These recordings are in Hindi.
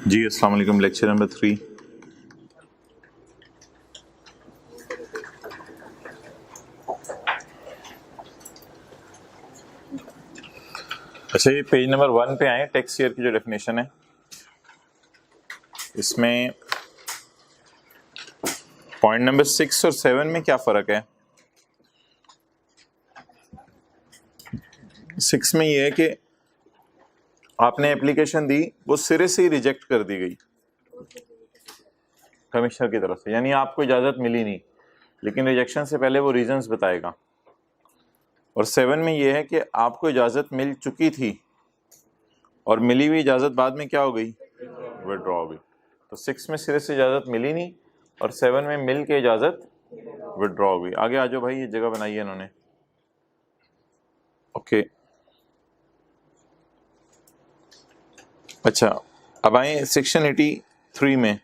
जी अस्सलाम वालेकुम। Lecture number 3। अच्छा, ये पेज नंबर 1 पे आए। टेक्स्ट ईयर की जो डेफिनेशन है इसमें पॉइंट नंबर 6 और 7 में क्या फ़र्क है। 6 में ये है कि आपने एप्लीकेशन दी, वो सिरे से ही रिजेक्ट कर दी गई कमिश्नर की तरफ से, यानी आपको इजाज़त मिली नहीं, लेकिन रिजेक्शन से पहले वो रीजंस बताएगा। और 7 में ये है कि आपको इजाज़त मिल चुकी थी और मिली हुई इजाज़त बाद में क्या हो गई, विड्रॉ हो गई। तो 6 में सिरे से इजाज़त मिली नहीं और 7 में मिल के इजाज़त विड्रॉ हो गई। आगे आ जाओ भाई, ये जगह बनाई है इन्होंने। ओके, अच्छा अब आए सेक्शन 83 में।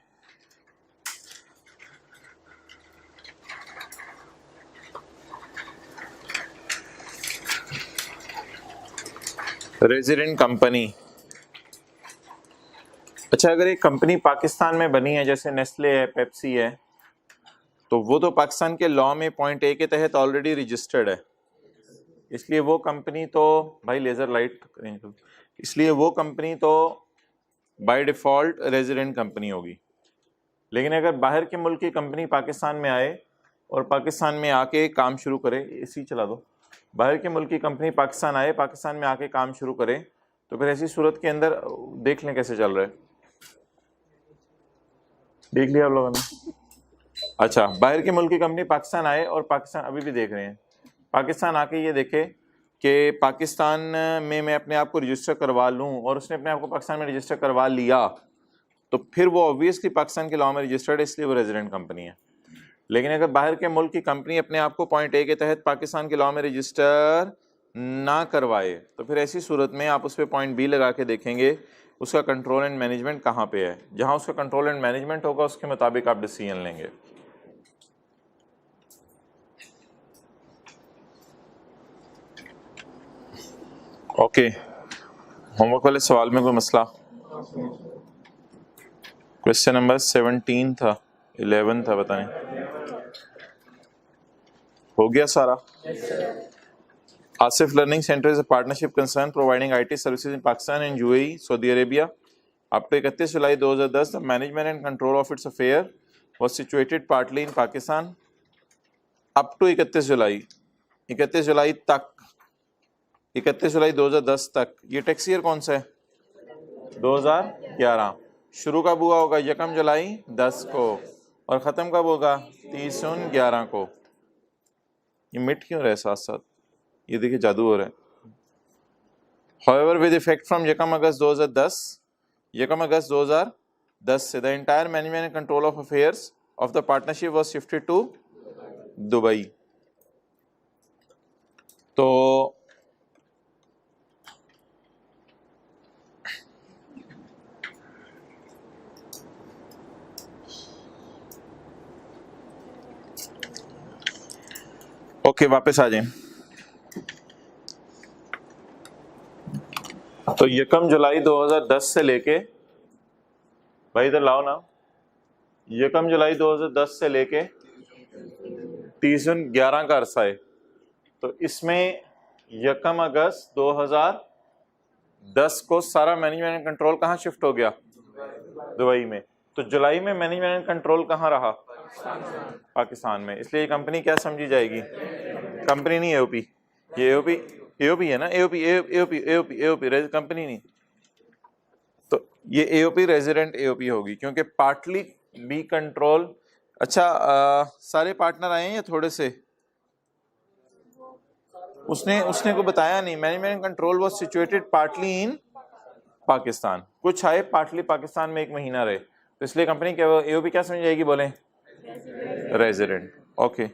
Resident company. अच्छा, अगर एक कंपनी पाकिस्तान में बनी है, जैसे नेस्ले है, पेप्सी है, तो वो तो पाकिस्तान के लॉ में पॉइंट ए के तहत ऑलरेडी रजिस्टर्ड है, इसलिए वो कंपनी तो भाई लेज़र लाइट करेंगे, इसलिए वो कंपनी तो बाय डिफ़ॉल्ट रेजिडेंट कंपनी होगी। लेकिन अगर बाहर के मुल्क की कंपनी पाकिस्तान में आए और पाकिस्तान में आके काम शुरू करे, इसी चला दो, बाहर के मुल्क की कंपनी पाकिस्तान आए, पाकिस्तान में आके काम शुरू करे, तो फिर ऐसी सूरत के अंदर देख लें कैसे चल रहा है। देख लिया आप लोगों ने? अच्छा, बाहर के मुल्क की कंपनी पाकिस्तान आए और पाकिस्तान अभी भी देख रहे हैं, पाकिस्तान आके ये देखे कि पाकिस्तान में मैं अपने आप को रजिस्टर करवा लूँ, और उसने अपने आप को पाकिस्तान में रजिस्टर करवा लिया, तो फिर वो ऑब्वियसली पाकिस्तान के लॉ में रजिस्टर्ड है, इसलिए वो रेजिडेंट कंपनी है। लेकिन अगर बाहर के मुल्क की कंपनी अपने आप को पॉइंट ए के तहत पाकिस्तान के लॉ में रजिस्टर ना करवाए, तो फिर ऐसी सूरत में आप उस पर पॉइंट बी लगा के देखेंगे उसका कंट्रोल एंड मैनेजमेंट कहाँ पे है। जहाँ उसका कंट्रोल एंड मैनेजमेंट होगा उसके मुताबिक आप डिसीजन लेंगे। ओके, होमवर्क वाले सवाल में कोई मसला? क्वेश्चन नंबर 17 था, 11 था, पता नहीं हो गया सारा। Asif learning centre is a partnership concern providing IT services in Pakistan and UAE, Saudi Arabia. Up to 31 July 2010, the management and control of its affair was situated partly in Pakistan. Up to 31 जुलाई, 31 जुलाई तक, 31 जुलाई 2010 तक। ये टैक्स ईयर कौन सा है? 2011। शुरू कब हुआ होगा? 1 जुलाई 10 को, और ख़त्म कब होगा? 30/11 को। ये मिट क्यों रहे साथ साथ? ये देखिए जादू हो रहा है। However, with effect from 1 अगस्त 2010, 1 अगस्त 2010 से the entire management and control of affairs of the partnership was shifted to Dubai. तो ओके, वापस आ जाएं। तो 1 जुलाई 2010 से लेके, भाई इधर लाओ ना, 1 जुलाई 2010 से लेके 30/11 का अरसा है। तो इसमें 1 अगस्त 2010 को सारा मैनेजमेंट एंड कंट्रोल कहाँ शिफ्ट हो गया? दुबई में। तो जुलाई में मैनेजमेंट एंड कंट्रोल कहाँ रहा? पाकिस्तान में। इसलिए ये कंपनी क्या समझी जाएगी? कंपनी नहीं, AOP। ये AOP है ना, AOP कंपनी नहीं। तो ये AOP रेजिडेंट AOP होगी, क्योंकि पार्टली बी कंट्रोल। अच्छा, सारे पार्टनर आए हैं या थोड़े से? उसने को बताया नहीं। Management control was situated partly in Pakistan, कुछ आए पार्टली पाकिस्तान में 1 महीना रहे, तो इसलिए कंपनी क्या AOP क्या समझ जाएगी? बोले रेजिडेंट। ओके,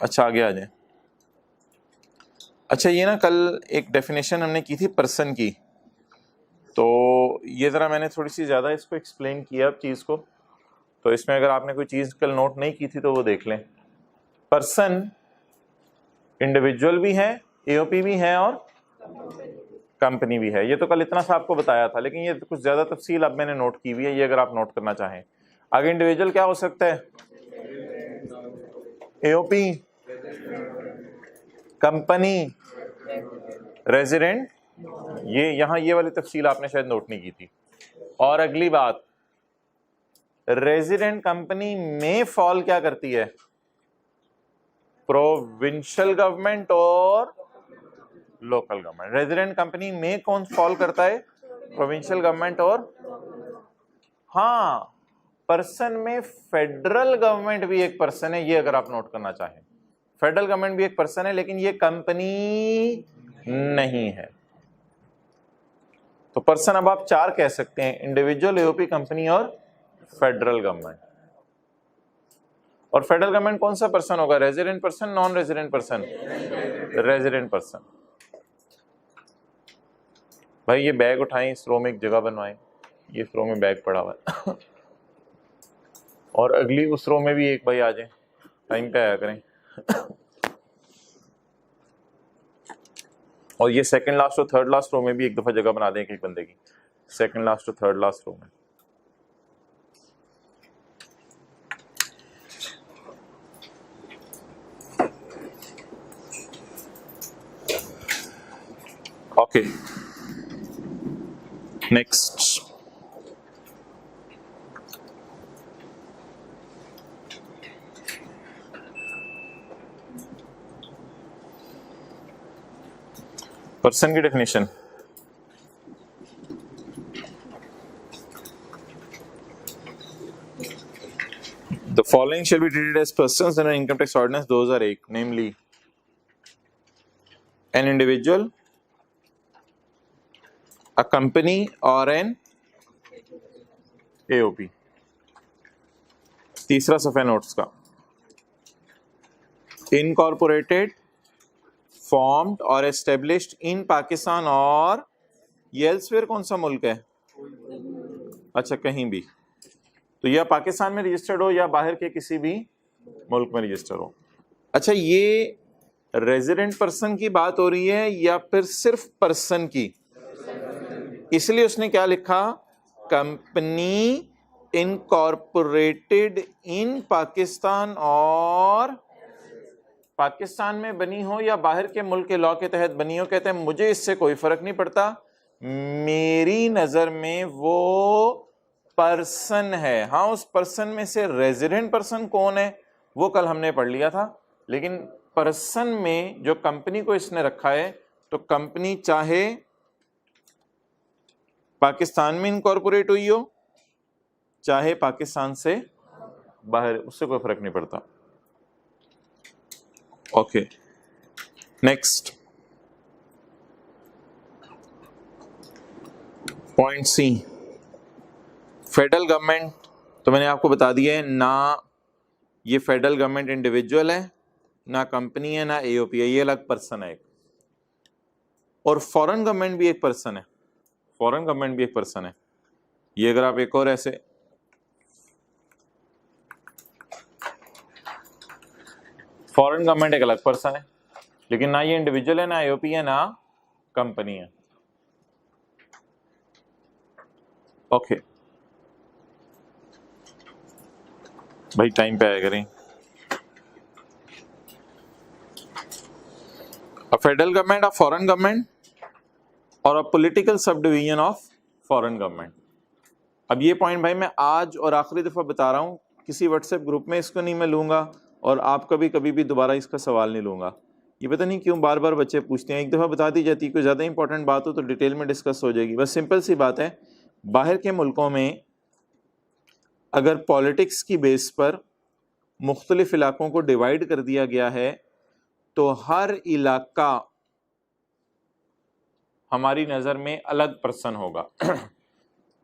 अच्छा आगे आ जाए। अच्छा, ये ना कल एक डेफिनेशन हमने की थी पर्सन की, तो ये ज़रा मैंने थोड़ी सी ज़्यादा इसको एक्सप्लेन किया चीज़ को, तो इसमें अगर आपने कोई चीज़ कल नोट नहीं की थी तो वो देख लें। पर्सन इंडिविजुअल भी है, AOP भी है, और कंपनी भी है। ये तो कल इतना सा आपको बताया था, लेकिन ये कुछ ज्यादा तफसील अब मैंने नोट की हुई है, ये अगर आप नोट करना चाहें। आगे इंडिविजुअल क्या हो सकता है? AOP, company, resident. ये यहां ये वाली तफसील आपने शायद नोट नहीं की थी। और अगली बात, रेजिडेंट कंपनी में फॉल क्या करती है? प्रोविंशियल गवर्नमेंट और लोकल गवर्नमेंट। रेजिडेंट कंपनी में कौन फॉल करता है? प्रोविंशियल गवर्नमेंट और, हाँ, पर्सन में फेडरल गवर्नमेंट भी एक पर्सन है, ये अगर आप नोट करना चाहें। फेडरल गवर्नमेंट भी एक पर्सन है, लेकिन ये कंपनी नहीं है। तो पर्सन अब आप चार कह सकते हैं, इंडिविजुअल, एओपी, कंपनी और फेडरल गवर्नमेंट। और फेडरल गवर्नमेंट कौन सा पर्सन होगा? Resident person, non resident person? Resident person. भाई ये बैग उठाएं, इस रो में एक जगह बनवाएं, ये रो में बैग पड़ा हुआ है और अगली उस रो में भी एक भाई आ जाए, टाइम पे आया करें और ये सेकंड लास्ट और थर्ड लास्ट रो में भी एक दफा जगह बना दें एक बंदे की, सेकंड लास्ट और थर्ड लास्ट रो में। Okay, next. पर्सन की definition, the following shall be treated as persons under income tax ordinance. Those are eight, namely an individual, a company or an AOP। तीसरा सफे नोट्स का, इनकॉर्पोरेटेड, फॉर्म्ड और एस्टेब्लिश्ड इन पाकिस्तान और ये एल्सवेयर कौन सा मुल्क है? अच्छा, कहीं भी, तो या पाकिस्तान में रजिस्टर्ड हो या बाहर के किसी भी मुल्क में रजिस्टर्ड हो। अच्छा, ये रेजिडेंट पर्सन की बात हो रही है या फिर सिर्फ पर्सन की? इसलिए उसने क्या लिखा? कंपनी इनकॉर्पोरेटेड इन पाकिस्तान और पाकिस्तान में बनी हो या बाहर के मुल्क के लॉ के तहत बनी हो। कहते हैं मुझे इससे कोई फर्क नहीं पड़ता, मेरी नजर में वो पर्सन है। हाँ, उस पर्सन में से रेजिडेंट पर्सन कौन है वो कल हमने पढ़ लिया था, लेकिन पर्सन में जो कंपनी को इसने रखा है, तो कंपनी चाहे पाकिस्तान में इनकॉर्पोरेट हुई हो चाहे पाकिस्तान से बाहर, उससे कोई फर्क नहीं पड़ता। Okay, next point C, federal government. तो मैंने आपको बता दिया है ना, ये फेडरल गवर्नमेंट इंडिविजुअल है, ना कंपनी है, ना एओपी है, ये अलग पर्सन है एक। और फॉरेन गवर्नमेंट भी एक पर्सन है, फॉरेन गवर्नमेंट भी एक पर्सन है। ये अगर आप एक और ऐसे, फॉरेन गवर्नमेंट एक अलग पर्सन है, लेकिन ना ये इंडिविजुअल है, ना एओपी है, ना कंपनी है। ओके भाई, टाइम पे आया करें। A federal government, a foreign government और a political subdivision of foreign government. अब ये पॉइंट भाई मैं आज और आखिरी दफा बता रहा हूँ, किसी व्हाट्सएप ग्रुप में इसको नहीं मैं लूंगा और आप कभी भी दोबारा इसका सवाल नहीं लूंगा। ये पता नहीं क्यों बार बार बच्चे पूछते हैं, एक दफ़ा बता दी जाती है, कोई ज़्यादा इंपॉर्टेंट बात हो तो डिटेल में डिस्कस हो जाएगी। बस सिंपल सी बात है, बाहर के मुल्कों में अगर पॉलिटिक्स की बेस पर मुख्तलिफ इलाकों को डिवाइड कर दिया गया है, तो हर इलाका हमारी नज़र में अलग पर्सन होगा।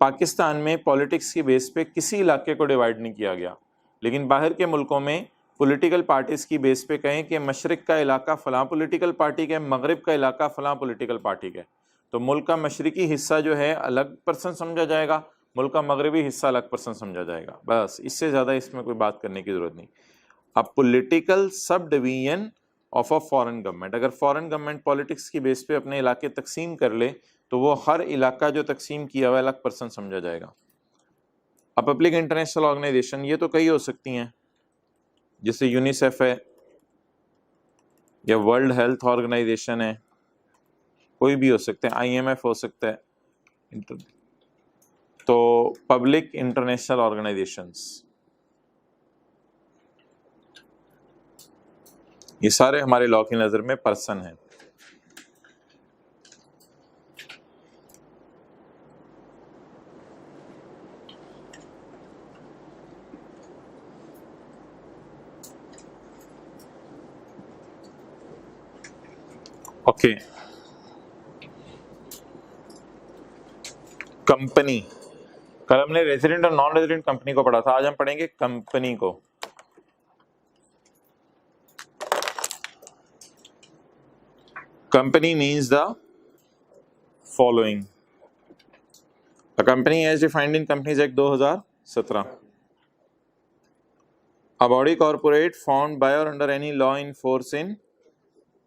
पाकिस्तान में पॉलिटिक्स की बेस पे किसी इलाके को डिवाइड नहीं किया गया, लेकिन बाहर के मुल्कों में पॉलिटिकल पार्टीज़ की बेस पे कहें कि मशरिक़ का इलाका फ़लाँ पॉलिटिकल पार्टी का है, मगरिब का इलाका फ़लाँ पॉलिटिकल पार्टी का है, तो मुल्क का मशरिकी हिस्सा जो है अलग पर्सन समझा जाएगा, मुल्क का मगरबी हिस्सा अलग पर्सन समझा जाएगा। बस इससे ज़्यादा इसमें कोई बात करने की ज़रूरत नहीं। अब political subdivision of a foreign government. अगर फॉरेन गवर्नमेंट पॉलिटिक्स की बेस पे अपने इलाके तकसीम कर ले तो वो हर इलाका जो तकसीम किया हुआ अलग पर्सन समझा जाएगा। अब पब्लिक इंटरनेशनल ऑर्गेनाइजेशन ये तो कई हो सकती हैं, जैसे यूनिसेफ है या वर्ल्ड हेल्थ ऑर्गेनाइजेशन है, कोई भी हो सकते हैं, IMF हो सकता है। तो पब्लिक इंटरनेशनल ऑर्गेनाइजेशंस ये सारे हमारे लॉ की नज़र में पर्सन हैं। ओके, कंपनी, कल हमने रेजिडेंट और नॉन रेजिडेंट कंपनी को पढ़ा था, आज हम पढ़ेंगे कंपनी को। Company means the following, A company as defined in Companies Act 2017. A body corporate formed by or under any law in force in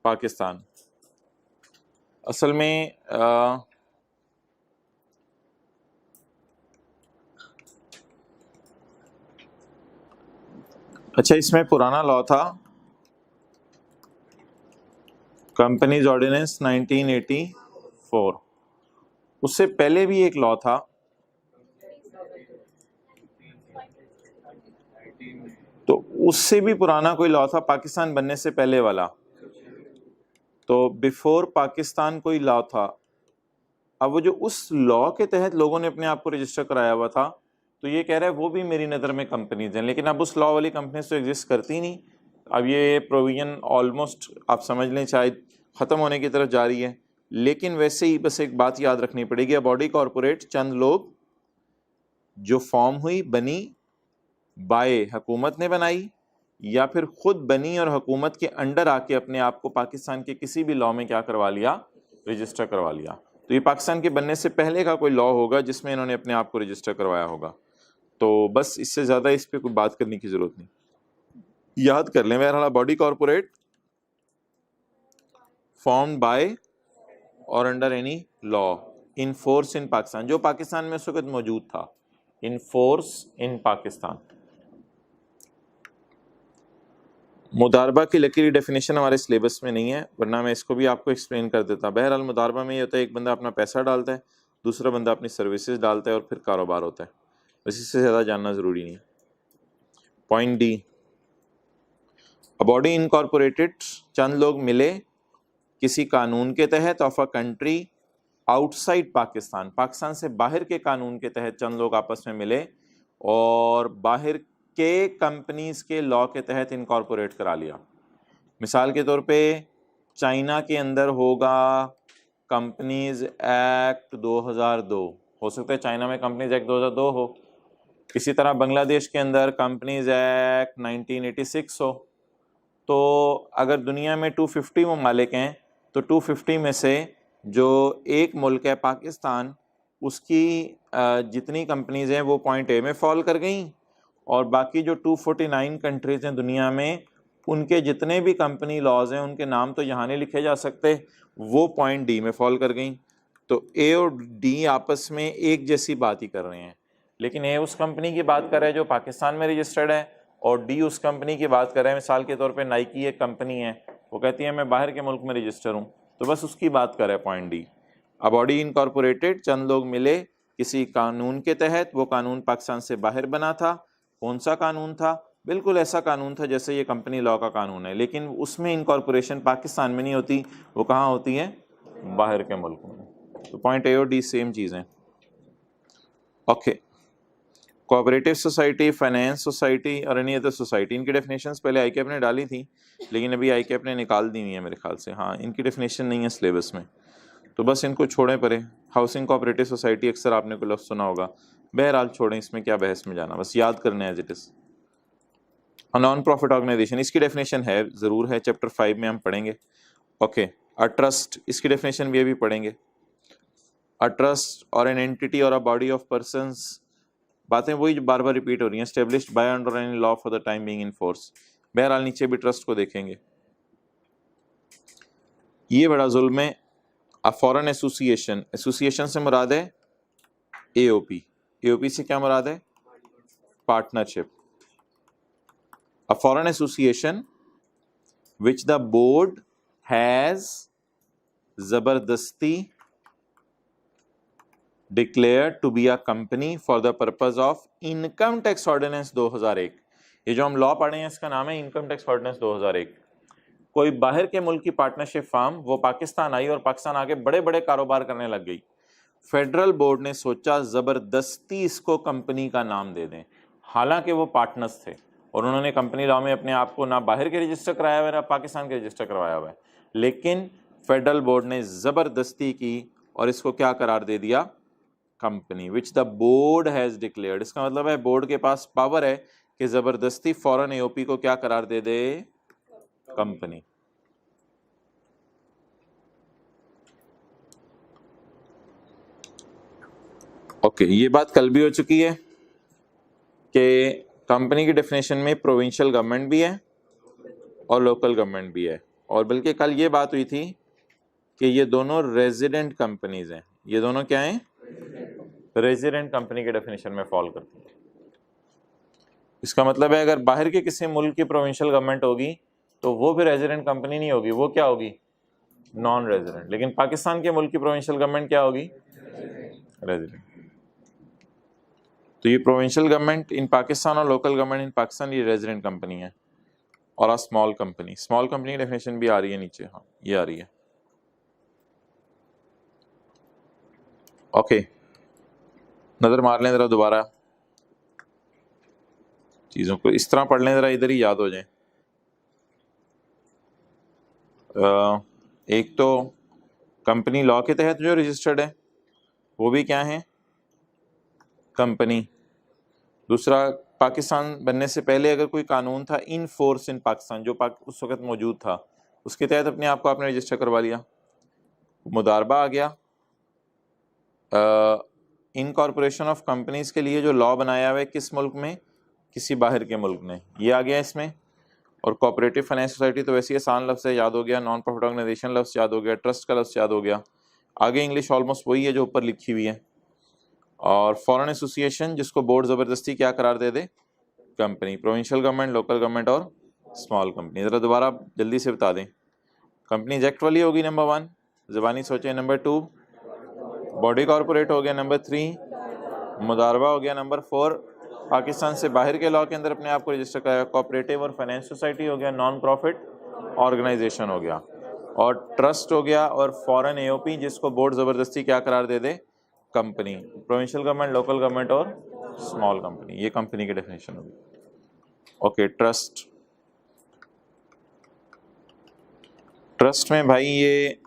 Pakistan. असल में अच्छा, इसमें पुराना लॉ था कंपनीज ऑर्डिनेंस 1984, उससे पहले भी एक लॉ था, तो उससे भी पुराना कोई लॉ था पाकिस्तान बनने से पहले वाला, तो बिफोर पाकिस्तान कोई लॉ था। अब वो जो उस लॉ के तहत लोगों ने अपने आप को रजिस्टर कराया हुआ था, तो ये कह रहा है वो भी मेरी नज़र में कंपनीज हैं, लेकिन अब उस लॉ वाली कंपनीज तो एग्जिस्ट करती नहीं। अब ये प्रोविजन ऑलमोस्ट आप समझ लें शायद ख़त्म होने की तरफ जा रही है। लेकिन वैसे ही बस एक बात याद रखनी पड़ेगी, अब बॉडी कॉरपोरेट चंद लोग जो फॉर्म हुई, बनी, बाय हुकूमत ने बनाई या फिर खुद बनी और हुकूमत के अंडर आके अपने आप को पाकिस्तान के किसी भी लॉ में क्या करवा लिया, रजिस्टर करवा लिया। तो ये पाकिस्तान के बनने से पहले का कोई लॉ होगा जिसमें इन्होंने अपने आप को रजिस्टर करवाया होगा। तो बस इससे ज़्यादा इस पर कोई बात करने की ज़रूरत नहीं, याद कर लें। बहरहाल बॉडी कॉरपोरेट फॉर्म्ड बाय और under any law in force in Pakistan, जो पाकिस्तान में उस वक्त मौजूद था, इन फोर्स इन पाकिस्तान। मुदारबा की लकीरी डेफिनेशन हमारे सिलेबस में नहीं है, वरना मैं इसको भी आपको एक्सप्लेन कर देता। बहरहाल मुदारबा में ये होता है एक बंदा अपना पैसा डालता है, दूसरा बंदा अपनी सर्विसेज डालता है और फिर कारोबार होता है। बस इससे ज़्यादा जानना ज़रूरी नहीं। Point D, a body incorporated, चंद लोग मिले किसी कानून के तहत of a country outside Pakistan, Pakistan से बाहर के कानून के तहत चंद लोग आपस में मिले और बाहर के कंपनीज के लॉ के तहत इनकॉर्पोरेट करा लिया। मिसाल के तौर पे चाइना के अंदर होगा कंपनीज एक्ट 2002, हो सकता है चाइना में कंपनीज एक्ट 2002 हो। इसी तरह बांग्लादेश के अंदर कंपनीज एक्ट 1986 हो। तो अगर दुनिया में 250 ममालिक हैं तो 250 में से जो एक मुल्क है पाकिस्तान, उसकी जितनी कंपनीज हैं वो पॉइंट ए में फॉल कर गई, और बाकी जो 249 कंट्रीज़ हैं दुनिया में, उनके जितने भी कंपनी लॉज हैं उनके नाम तो यहाँ नहीं लिखे जा सकते, वो पॉइंट डी में फॉल कर गई। तो ए और डी आपस में एक जैसी बात ही कर रहे हैं, लेकिन ए उस कंपनी की बात कर रहा है जो पाकिस्तान में रजिस्टर्ड है, और डी उस कंपनी की बात कर रहे हैं। मिसाल के तौर पे नाइकी एक कंपनी है, वो कहती है मैं बाहर के मुल्क में रजिस्टर हूँ, तो बस उसकी बात कर रहा है point D. A body incorporated, चंद लोग मिले किसी कानून के तहत, वो कानून पाकिस्तान से बाहर बना था। कौन सा कानून था? बिल्कुल ऐसा कानून था जैसे ये कंपनी लॉ का कानून है, लेकिन उसमें इनकॉर्पोरेशन पाकिस्तान में नहीं होती, वो कहाँ होती है? बाहर के मुल्क में। तो पॉइंट ए और डी सेम चीज़ें। Okay, cooperative society, finance society और एनी अदर सोसाइटी, इनकी डेफिनेशंस पहले आईकैप ने डाली थी, लेकिन अभी आईकैप ने निकाल दी हुई है मेरे ख्याल से। हाँ, इनकी डेफिनेशन नहीं है सिलेबस में, तो बस इनको छोड़ें परे। हाउसिंग कोऑपरेटिव सोसाइटी अक्सर आपने को लफ्ज़ सुना होगा, बहरहाल छोड़ें, इसमें क्या बहस में जाना, बस याद करना है as it is. Non profit organisation, इसकी डेफिनेशन है, ज़रूर है, चैप्टर 5 में हम पढ़ेंगे। ओके, अ ट्रस्ट, इसकी डेफिनेशन भी अभी पढ़ेंगे। अ ट्रस्ट और एन एंटिटी और अ बॉडी ऑफ पर्सन्स, बातें वही जो बार बार रिपीट हो रही हैं। Established by under any law for the time being in force, बहरहाल नीचे भी ट्रस्ट को देखेंगे। ये बड़ा जुल्म है। अ फॉरेन एसोसिएशन, एसोसिएशन से मुराद है एओपी, एओपी से क्या मुराद है? Partnership. A foreign association which the board has जबरदस्ती declared to be a company for the purpose of income tax ordinance 2001। ये जो हम लॉ पढ़े हैं इसका नाम है इनकम टैक्स ऑर्डिनेंस 2001। कोई बाहर के मुल्क की पार्टनरशिप फार्म वो पाकिस्तान आई और पाकिस्तान आके बड़े बड़े कारोबार करने लग गई। फेडरल बोर्ड ने सोचा जबरदस्ती इसको कंपनी का नाम दे दें, हालांकि वो पार्टनर्स थे और उन्होंने कंपनी लॉ में अपने आप को ना बाहर के रजिस्टर कराया हुआ है ना पाकिस्तान के रजिस्टर करवाया हुआ है, लेकिन फेडरल बोर्ड ने जबरदस्ती की और इसको क्या करार दे दिया? Company which the board has declared. इसका मतलब है बोर्ड के पास पावर है कि जबरदस्ती फॉरेन एओपी को क्या करार दे दे? कंपनी। ओके, ये बात कल भी हो चुकी है कि कंपनी की डेफिनेशन में प्रोविंशियल गवर्नमेंट भी है और लोकल गवर्नमेंट भी है, और बल्कि कल ये बात हुई थी कि ये दोनों रेजिडेंट कंपनीज हैं। ये दोनों क्या हैं? रेजिडेंट कंपनी के डेफिनेशन में फॉल करती है। इसका मतलब है अगर बाहर के किसी मुल्क की प्रोविंशियल गवर्नमेंट होगी तो वो भी रेजिडेंट कंपनी नहीं होगी, वो क्या होगी? Non resident. लेकिन पाकिस्तान के मुल्क की प्रोविंशियल गवर्नमेंट क्या होगी? रेजिडेंट। तो ये प्रोविंशियल गवर्नमेंट इन पाकिस्तान और लोकल गवर्नमेंट इन पाकिस्तान ये रेजिडेंट कंपनी है। और आ स्मॉल कंपनी, स्मॉल कंपनी की डेफिनेशन भी आ रही है नीचे, हाँ ये आ रही है। ओके, नजर मार लें जरा दोबारा चीजों को, इस तरह पढ़ लें जरा इधर ही याद हो जाए। एक तो कंपनी लॉ के तहत जो रजिस्टर्ड है वो भी क्या है? कंपनी। दूसरा, पाकिस्तान बनने से पहले अगर कोई कानून था इन फोर्स इन पाकिस्तान जो उस वक्त मौजूद था, उसके तहत अपने आप को आपने रजिस्टर करवा लिया। मुदारबा आ गया, इनकॉर्पोरेशन ऑफ कंपनीज के लिए जो लॉ बनाया हुआ है किस मुल्क में? किसी बाहर के मुल्क ने, ये आ गया इसमें। और कोऑपरेटिव फाइनेंस सोसाइटी तो वैसे ही आसान लफ्ज़ है, याद हो गया। नॉन प्रॉफिट ऑर्गेनाइजेशन लफ्ज़ याद हो गया, ट्रस्ट का लफ्ज़ याद हो गया। आगे इंग्लिश ऑलमोस्ट वही है जो ऊपर लिखी हुई है। और फॉरेन एसोसिएशन जिसको बोर्ड ज़बरदस्ती क्या करार दे दे? Company. Provincial government, local government और स्मॉल कंपनी। ज़रा दोबारा जल्दी से बता दें। कंपनीज एक्ट वाली होगी नंबर 1, ज़बानी सोचें। नंबर 2 बॉडी कॉरपोरेट हो गया। नंबर 3 मुदारबा हो गया। नंबर 4 पाकिस्तान से बाहर के लॉ के अंदर अपने आप को रजिस्टर कराया। कोऑपरेटिव और फाइनेंस सोसाइटी हो गया। नॉन प्रॉफिट ऑर्गेनाइजेशन हो गया। और ट्रस्ट हो गया। और फॉरेन एओपी जिसको बोर्ड ज़बरदस्ती क्या करार दे दे? Company. Provincial government, local government और स्मॉल कंपनी, ये कंपनी की डेफिनेशन होगी। Okay, trust. ट्रस्ट में भाई ये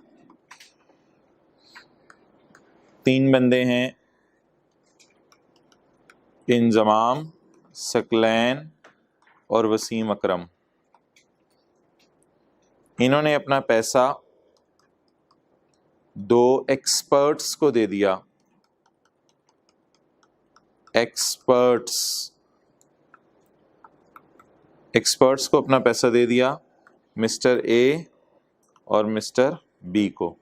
3 बंदे हैं, इंजमाम, सकलैन और वसीम अकरम। इन्होंने अपना पैसा 2 एक्सपर्ट्स को दे दिया। एक्सपर्ट्स को अपना पैसा दे दिया, मिस्टर ए और मिस्टर बी को।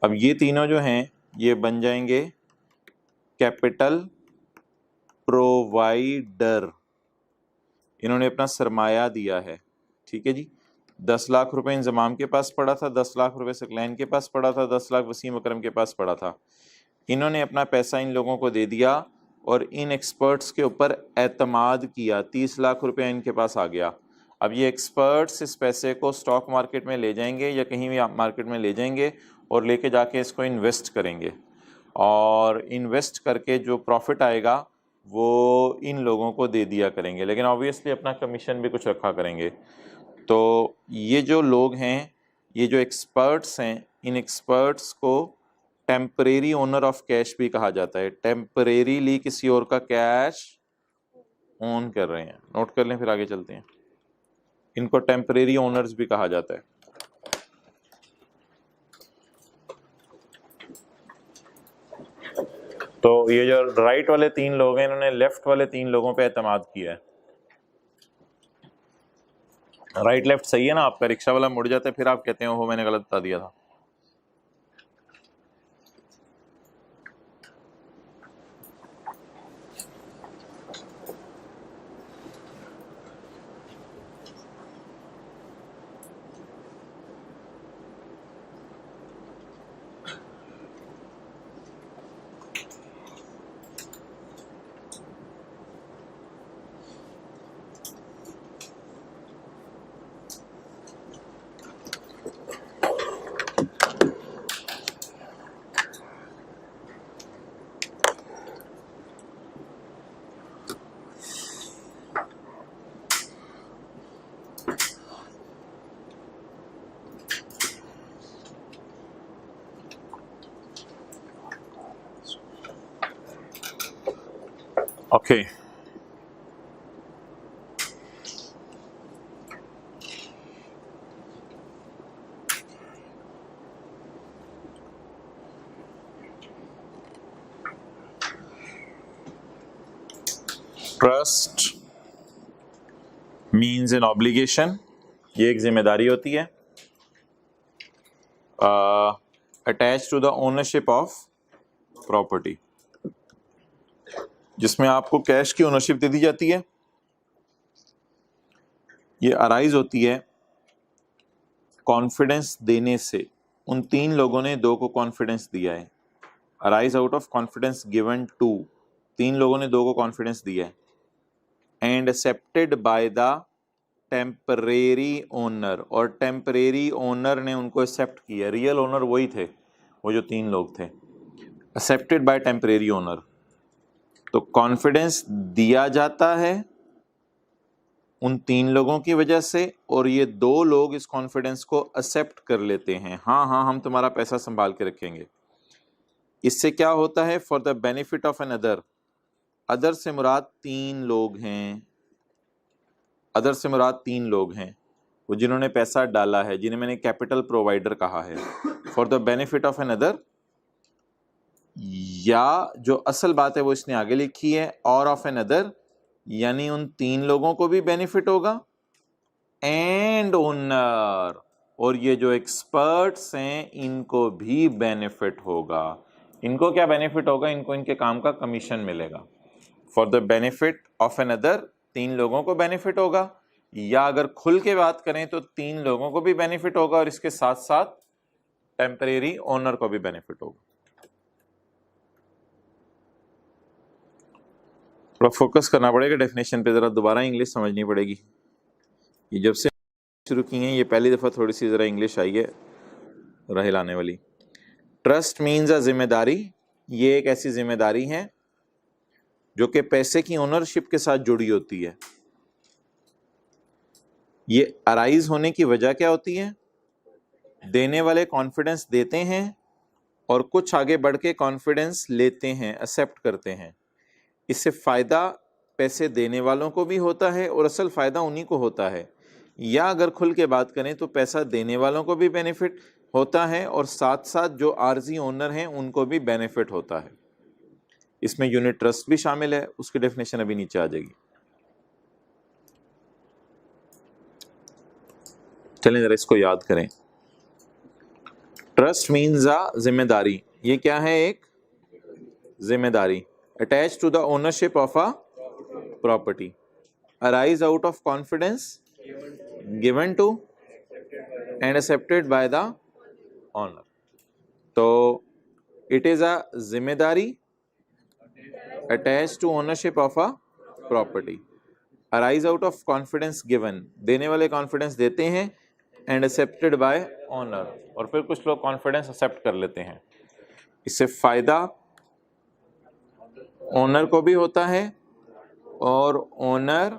अब ये तीनों जो हैं ये बन जाएंगे कैपिटल प्रोवाइडर। इन्होंने अपना सरमाया दिया है, ठीक है जी। 10 लाख रुपए इंजमाम के पास पड़ा था, 10 लाख रुपए सकलैन के पास पड़ा था, 10 लाख वसीम अकरम के पास पड़ा था। इन्होंने अपना पैसा इन लोगों को दे दिया और इन एक्सपर्ट्स के ऊपर एतमाद किया। 30 लाख रुपए इनके पास आ गया। अब ये एक्सपर्ट्स इस पैसे को स्टॉक मार्केट में ले जाएंगे या कहीं भी मार्केट में ले जाएंगे और लेके जाके इसको इन्वेस्ट करेंगे, और इन्वेस्ट करके जो प्रॉफिट आएगा वो इन लोगों को दे दिया करेंगे, लेकिन ऑब्वियसली अपना कमीशन भी कुछ रखा करेंगे। तो ये जो लोग हैं, ये जो एक्सपर्ट्स हैं, इन एक्सपर्ट्स को टेम्परेरी ओनर ऑफ कैश भी कहा जाता है। टेम्परेरीली किसी और का कैश ओन कर रहे हैं, नोट कर लें, फिर आगे चलते हैं। इनको टेम्परेरी ओनर्स भी कहा जाता है। तो ये जो राइट वाले 3 लोग हैं, इन्होंने लेफ्ट वाले 3 लोगों पे एतमाद किया है। राइट लेफ्ट सही है ना आपका, रिक्शा वाला मुड़ जाता है फिर आप कहते हैं हो मैंने गलत बता दिया था। Okay trust means an obligation, ये एक जिम्मेदारी होती है attach to the ownership of property, जिसमें आपको कैश की ओनरशिप दे दी जाती है। ये अराइज होती है कॉन्फिडेंस देने से। उन तीन लोगों ने दो को कॉन्फिडेंस दिया है, arise out of confidence given to, तीन लोगों ने दो को कॉन्फिडेंस दिया है, and accepted by the temporary owner, और टेम्परेरी ओनर ने उनको एक्सेप्ट किया। रियल ओनर वही थे, वो जो तीन लोग थे, एक्सेप्टेड बाय टेम्परेरी ओनर। तो कॉन्फिडेंस दिया जाता है उन तीन लोगों की वजह से, और ये दो लोग इस कॉन्फिडेंस को एक्सेप्ट कर लेते हैं, हाँ हाँ हम तुम्हारा पैसा संभाल के रखेंगे। इससे क्या होता है, for the benefit of an other, other से मुराद तीन लोग हैं, अदर से मुराद तीन लोग हैं वो जिन्होंने पैसा डाला है, जिन्हें मैंने कैपिटल प्रोवाइडर कहा है। For the benefit of an other, या जो असल बात है वो इसने आगे लिखी है, और ऑफ एन अदर, यानी उन तीन लोगों को भी बेनिफिट होगा, एंड ओनर, और ये जो एक्सपर्ट्स हैं इनको भी बेनिफिट होगा। इनको क्या बेनिफिट होगा, इनको इनके काम का कमीशन मिलेगा। For the benefit of an other, तीन लोगों को बेनिफिट होगा, या अगर खुल के बात करें तो तीन लोगों को भी बेनिफिट होगा और इसके साथ साथ टेम्परेरी ओनर को भी बेनिफिट होगा। थोड़ा फोकस करना पड़ेगा डेफिनेशन पे, जरा दोबारा इंग्लिश समझनी पड़ेगी। ये जब से शुरू की हैं ये पहली दफ़ा थोड़ी सी ज़रा इंग्लिश आई है राह लाने वाली। ट्रस्ट मीन्स अ जिम्मेदारी, ये एक ऐसी जिम्मेदारी है जो कि पैसे की ओनरशिप के साथ जुड़ी होती है। ये अराइज होने की वजह क्या होती है, देने वाले कॉन्फिडेंस देते हैं और कुछ आगे बढ़ के कॉन्फिडेंस लेते हैं, एक्सेप्ट करते हैं। इससे फ़ायदा पैसे देने वालों को भी होता है और असल फ़ायदा उन्हीं को होता है, या अगर खुल के बात करें तो पैसा देने वालों को भी बेनिफिट होता है और साथ साथ जो आर्जी ओनर हैं उनको भी बेनिफिट होता है। इसमें यूनिट ट्रस्ट भी शामिल है, उसकी डेफिनेशन अभी नीचे आ जाएगी। चलें जरा इसको याद करें। ट्रस्ट मीन्स अ जिम्मेदारी, ये क्या है, एक जिम्मेदारी attach to the ownership of a property, arise out of confidence given to and accepted by the owner. तो इट इज अ जिम्मेदारी attach to ownership of a property, arise out of confidence given, देने वाले कॉन्फिडेंस देते हैं, एंड एक्सेप्टेड बाय ऑनर, और फिर कुछ लोग कॉन्फिडेंस एक्सेप्ट कर लेते हैं। इससे फायदा ओनर को भी होता है और ओनर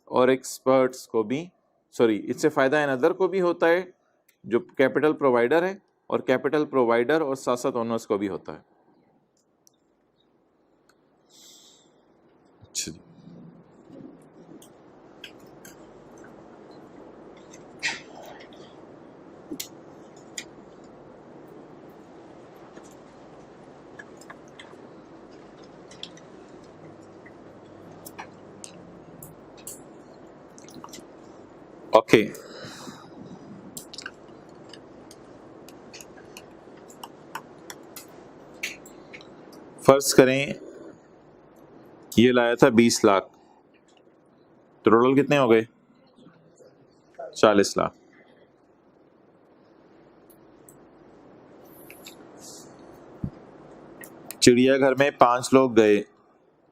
और एक्सपर्ट्स को भी, सॉरी, इससे फायदा एन अदर को भी होता है जो कैपिटल प्रोवाइडर है, और कैपिटल प्रोवाइडर और साथ साथ ओनर्स को भी होता है। अच्छा, ओके ओके, फर्ज करें ये लाया था 20 लाख, तो टोटल कितने हो गए? 40 लाख। चिड़ियाघर में 5 लोग गए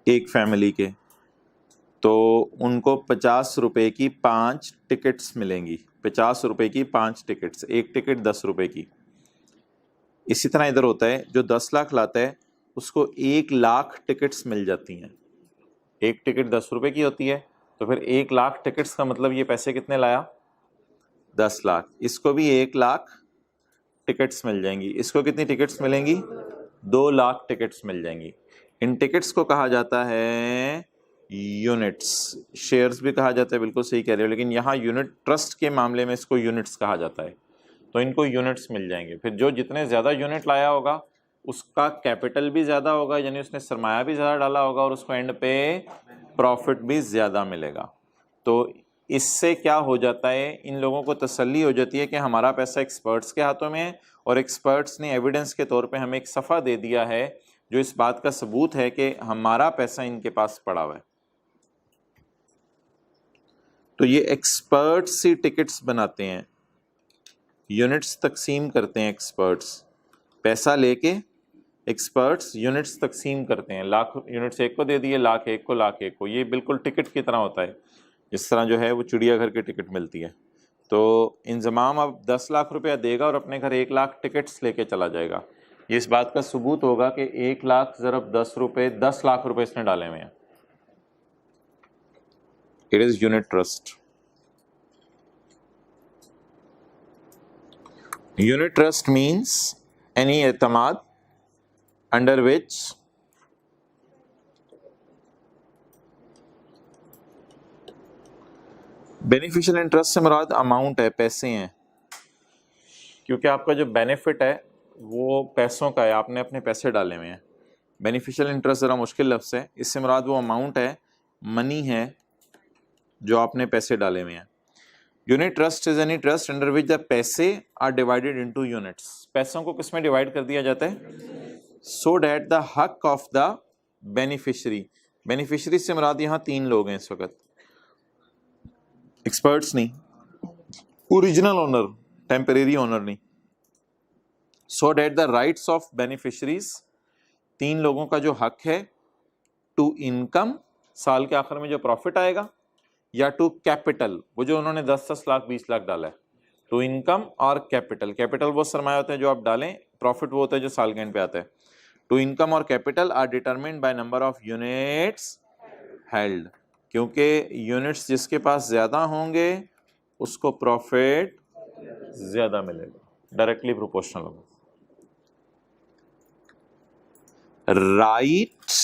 एक फैमिली के, तो उनको 50 रुपए की 5 टिकट्स मिलेंगी। 50 रुपए की 5 टिकट्स, एक टिकट 10 रुपए की। इसी तरह इधर होता है, जो 10 लाख लाता है उसको 1 लाख टिकट्स मिल जाती हैं। एक टिकट 10 रुपए की होती है, तो फिर 1 लाख टिकट्स का मतलब ये पैसे कितने लाया? 10 लाख। इसको भी 1 लाख टिकट्स मिल जाएंगी। इसको कितनी टिकट्स मिलेंगी? 2 लाख टिकट्स मिल जाएंगी। इन टिकट्स को कहा जाता है यूनिट्स। शेयर्स भी कहा जाता है, बिल्कुल सही कह रहे हो, लेकिन यहाँ यूनिट ट्रस्ट के मामले में इसको यूनिट्स कहा जाता है। तो इनको यूनिट्स मिल जाएंगे। फिर जो जितने ज़्यादा यूनिट लाया होगा उसका कैपिटल भी ज़्यादा होगा, यानी उसने सरमाया भी ज़्यादा डाला होगा, और उसको एंड पे प्रॉफिट भी ज़्यादा मिलेगा। तो इससे क्या हो जाता है, इन लोगों को तसल्ली हो जाती है कि हमारा पैसा एक्सपर्ट्स के हाथों में है, और एक्सपर्ट्स ने एविडेंस के तौर पे हमें एक सफ़ा दे दिया है जो इस बात का सबूत है कि हमारा पैसा इनके पास पड़ा हुआ है। तो ये एक्सपर्ट्स ही टिकट्स बनाते हैं, यूनिट्स तकसीम करते हैं। एक्सपर्ट्स पैसा लेके एक्सपर्ट्स यूनिट्स तकसीम करते हैं। लाख यूनिट्स एक को दे दिए, लाख एक को, लाख एक को। ये बिल्कुल टिकट की तरह होता है, जिस तरह जो है वो चिड़ियाघर की टिकट मिलती है। तो इंजमाम अब 10 लाख रुपया देगा और अपने घर 1 लाख टिकट्स लेके चला जाएगा। ये इस बात का सबूत होगा कि 1 लाख ज़रब 10 रुपये, 10 लाख रुपए इसने डाले हुए हैं। It is unit trust. Unit trust means any एतमाद अंडर विच बेनिफिशियल इंटरेस्ट से मुराद अमाउंट है, पैसे हैं, क्योंकि आपका जो बेनिफिट है वो पैसों का है, आपने अपने पैसे डाले हुए हैं। बेनिफिशियल इंटरेस्ट ज़रा मुश्किल लफ्ज़ है, इससे मुराद वो अमाउंट है, मनी है जो आपने पैसे डाले हुए हैं। Unit trust is any trust under which the पैसे आर डिवाइडेड इनटू यूनिट्स। पैसों को किस में डिवाइड कर दिया जाता है? सो डैट द हक ऑफ द बेनिफिशरी। बेनिफिशरी से मुराद यहाँ 3 लोग हैं इस वक्त, एक्सपर्ट्स नहीं, ओरिजिनल ओनर, टेम्परेरी ओनर नहीं। So that the rights of beneficiaries, 3 लोगों का जो हक है, टू इनकम, साल के आखिर में जो प्रॉफिट आएगा, या टू कैपिटल, वो जो उन्होंने 10-10 लाख 20 लाख डाला है। टू इनकम और कैपिटल। कैपिटल वो सरमाया होता है जो आप डालें, प्रॉफिट वो होता है जो साल के एंड पे आता है। टू इनकम और capital R determined by number of units held, क्योंकि यूनिट्स जिसके पास ज्यादा होंगे उसको प्रॉफिट ज्यादा मिलेगा, डायरेक्टली प्रोपोर्शनल होगा। Rights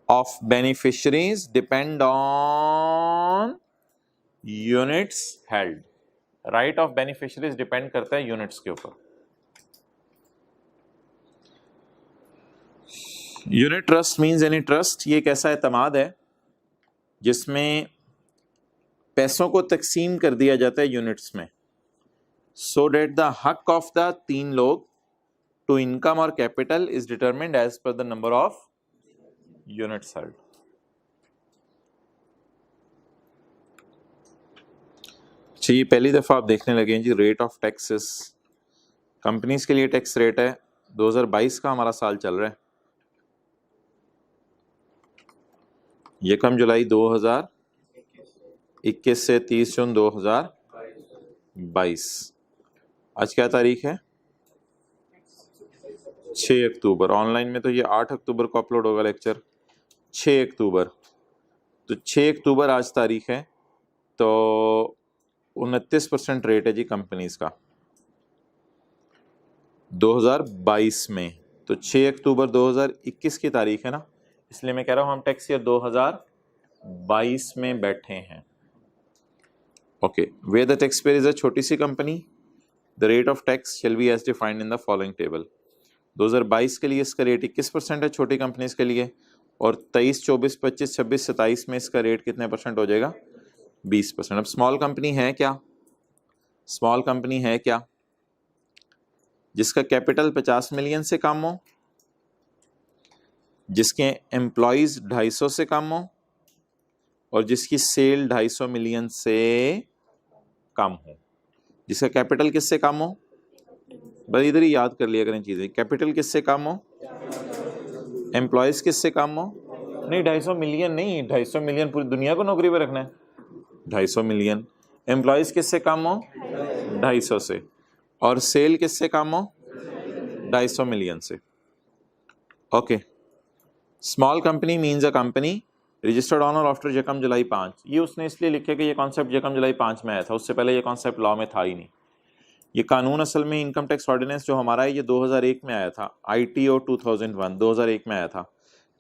of beneficiaries depend on units held. Right of beneficiaries depend करता है units के ऊपर। Unit trust means any trust, ये एक ऐसा एतमाद है जिसमें पैसों को तकसीम कर दिया जाता है यूनिट्स में, so that the हक of the 3 लोग to income और capital is determined as per the number of units held. अच्छा, ये पहली दफा आप देखने लगे हैं जी रेट ऑफ टैक्सेस। कंपनीज के लिए टैक्स रेट है, 2022 का हमारा साल चल रहा है, 1 जुलाई 2021 से 30 जून 2022। आज क्या तारीख है? 6 अक्टूबर। ऑनलाइन में तो ये 8 अक्टूबर को अपलोड होगा लेक्चर, 6 अक्टूबर। तो 6 अक्टूबर आज तारीख है, तो 29% रेट है जी कंपनीज का 2022 में। तो 6 अक्टूबर 2021 की तारीख है ना, इसलिए मैं कह रहा हूं हम टैक्स ईयर 2022 में बैठे हैं। Okay, where the taxpayer is a छोटी सी company, the rate of tax shall be as defined in the following table. 2022 के लिए इसका रेट 21% है छोटी कंपनीज के लिए, और 23, 24, 25, 26, 27 में इसका रेट कितने परसेंट हो जाएगा? 20%। अब स्मॉल कंपनी है क्या? स्मॉल कंपनी है क्या? जिसका कैपिटल 50 मिलियन से कम हो, जिसके एम्प्लॉयज 250 से कम हो और जिसकी सेल 250 मिलियन से कम हो। जिसका कैपिटल किससे कम हो? बस इधर ही याद कर लिया करें चीजें। कैपिटल किससे कम हो? एम्प्लॉयज किससे कम हो? नहीं 250 मिलियन नहीं, 250 मिलियन पूरी दुनिया को नौकरी पे रखना है। 250 मिलियन। एम्प्लॉयज किससे कम हो? 250 से। और सेल किससे कम हो? 250 मिलियन से। Okay. Small company means a company registered on और आफ्टर यकम जुलाई 5। ये उसने इसलिए लिखे कि ये कॉन्सेप्ट यकम जुलाई 5 में आया था, उससे पहले ये कॉन्सेप्ट लॉ में था ही नहीं। ये कानून असल में इनकम टैक्स ऑर्डिनेंस जो हमारा है ये 2001 में आया था, ITO 2001 2001 में आया था।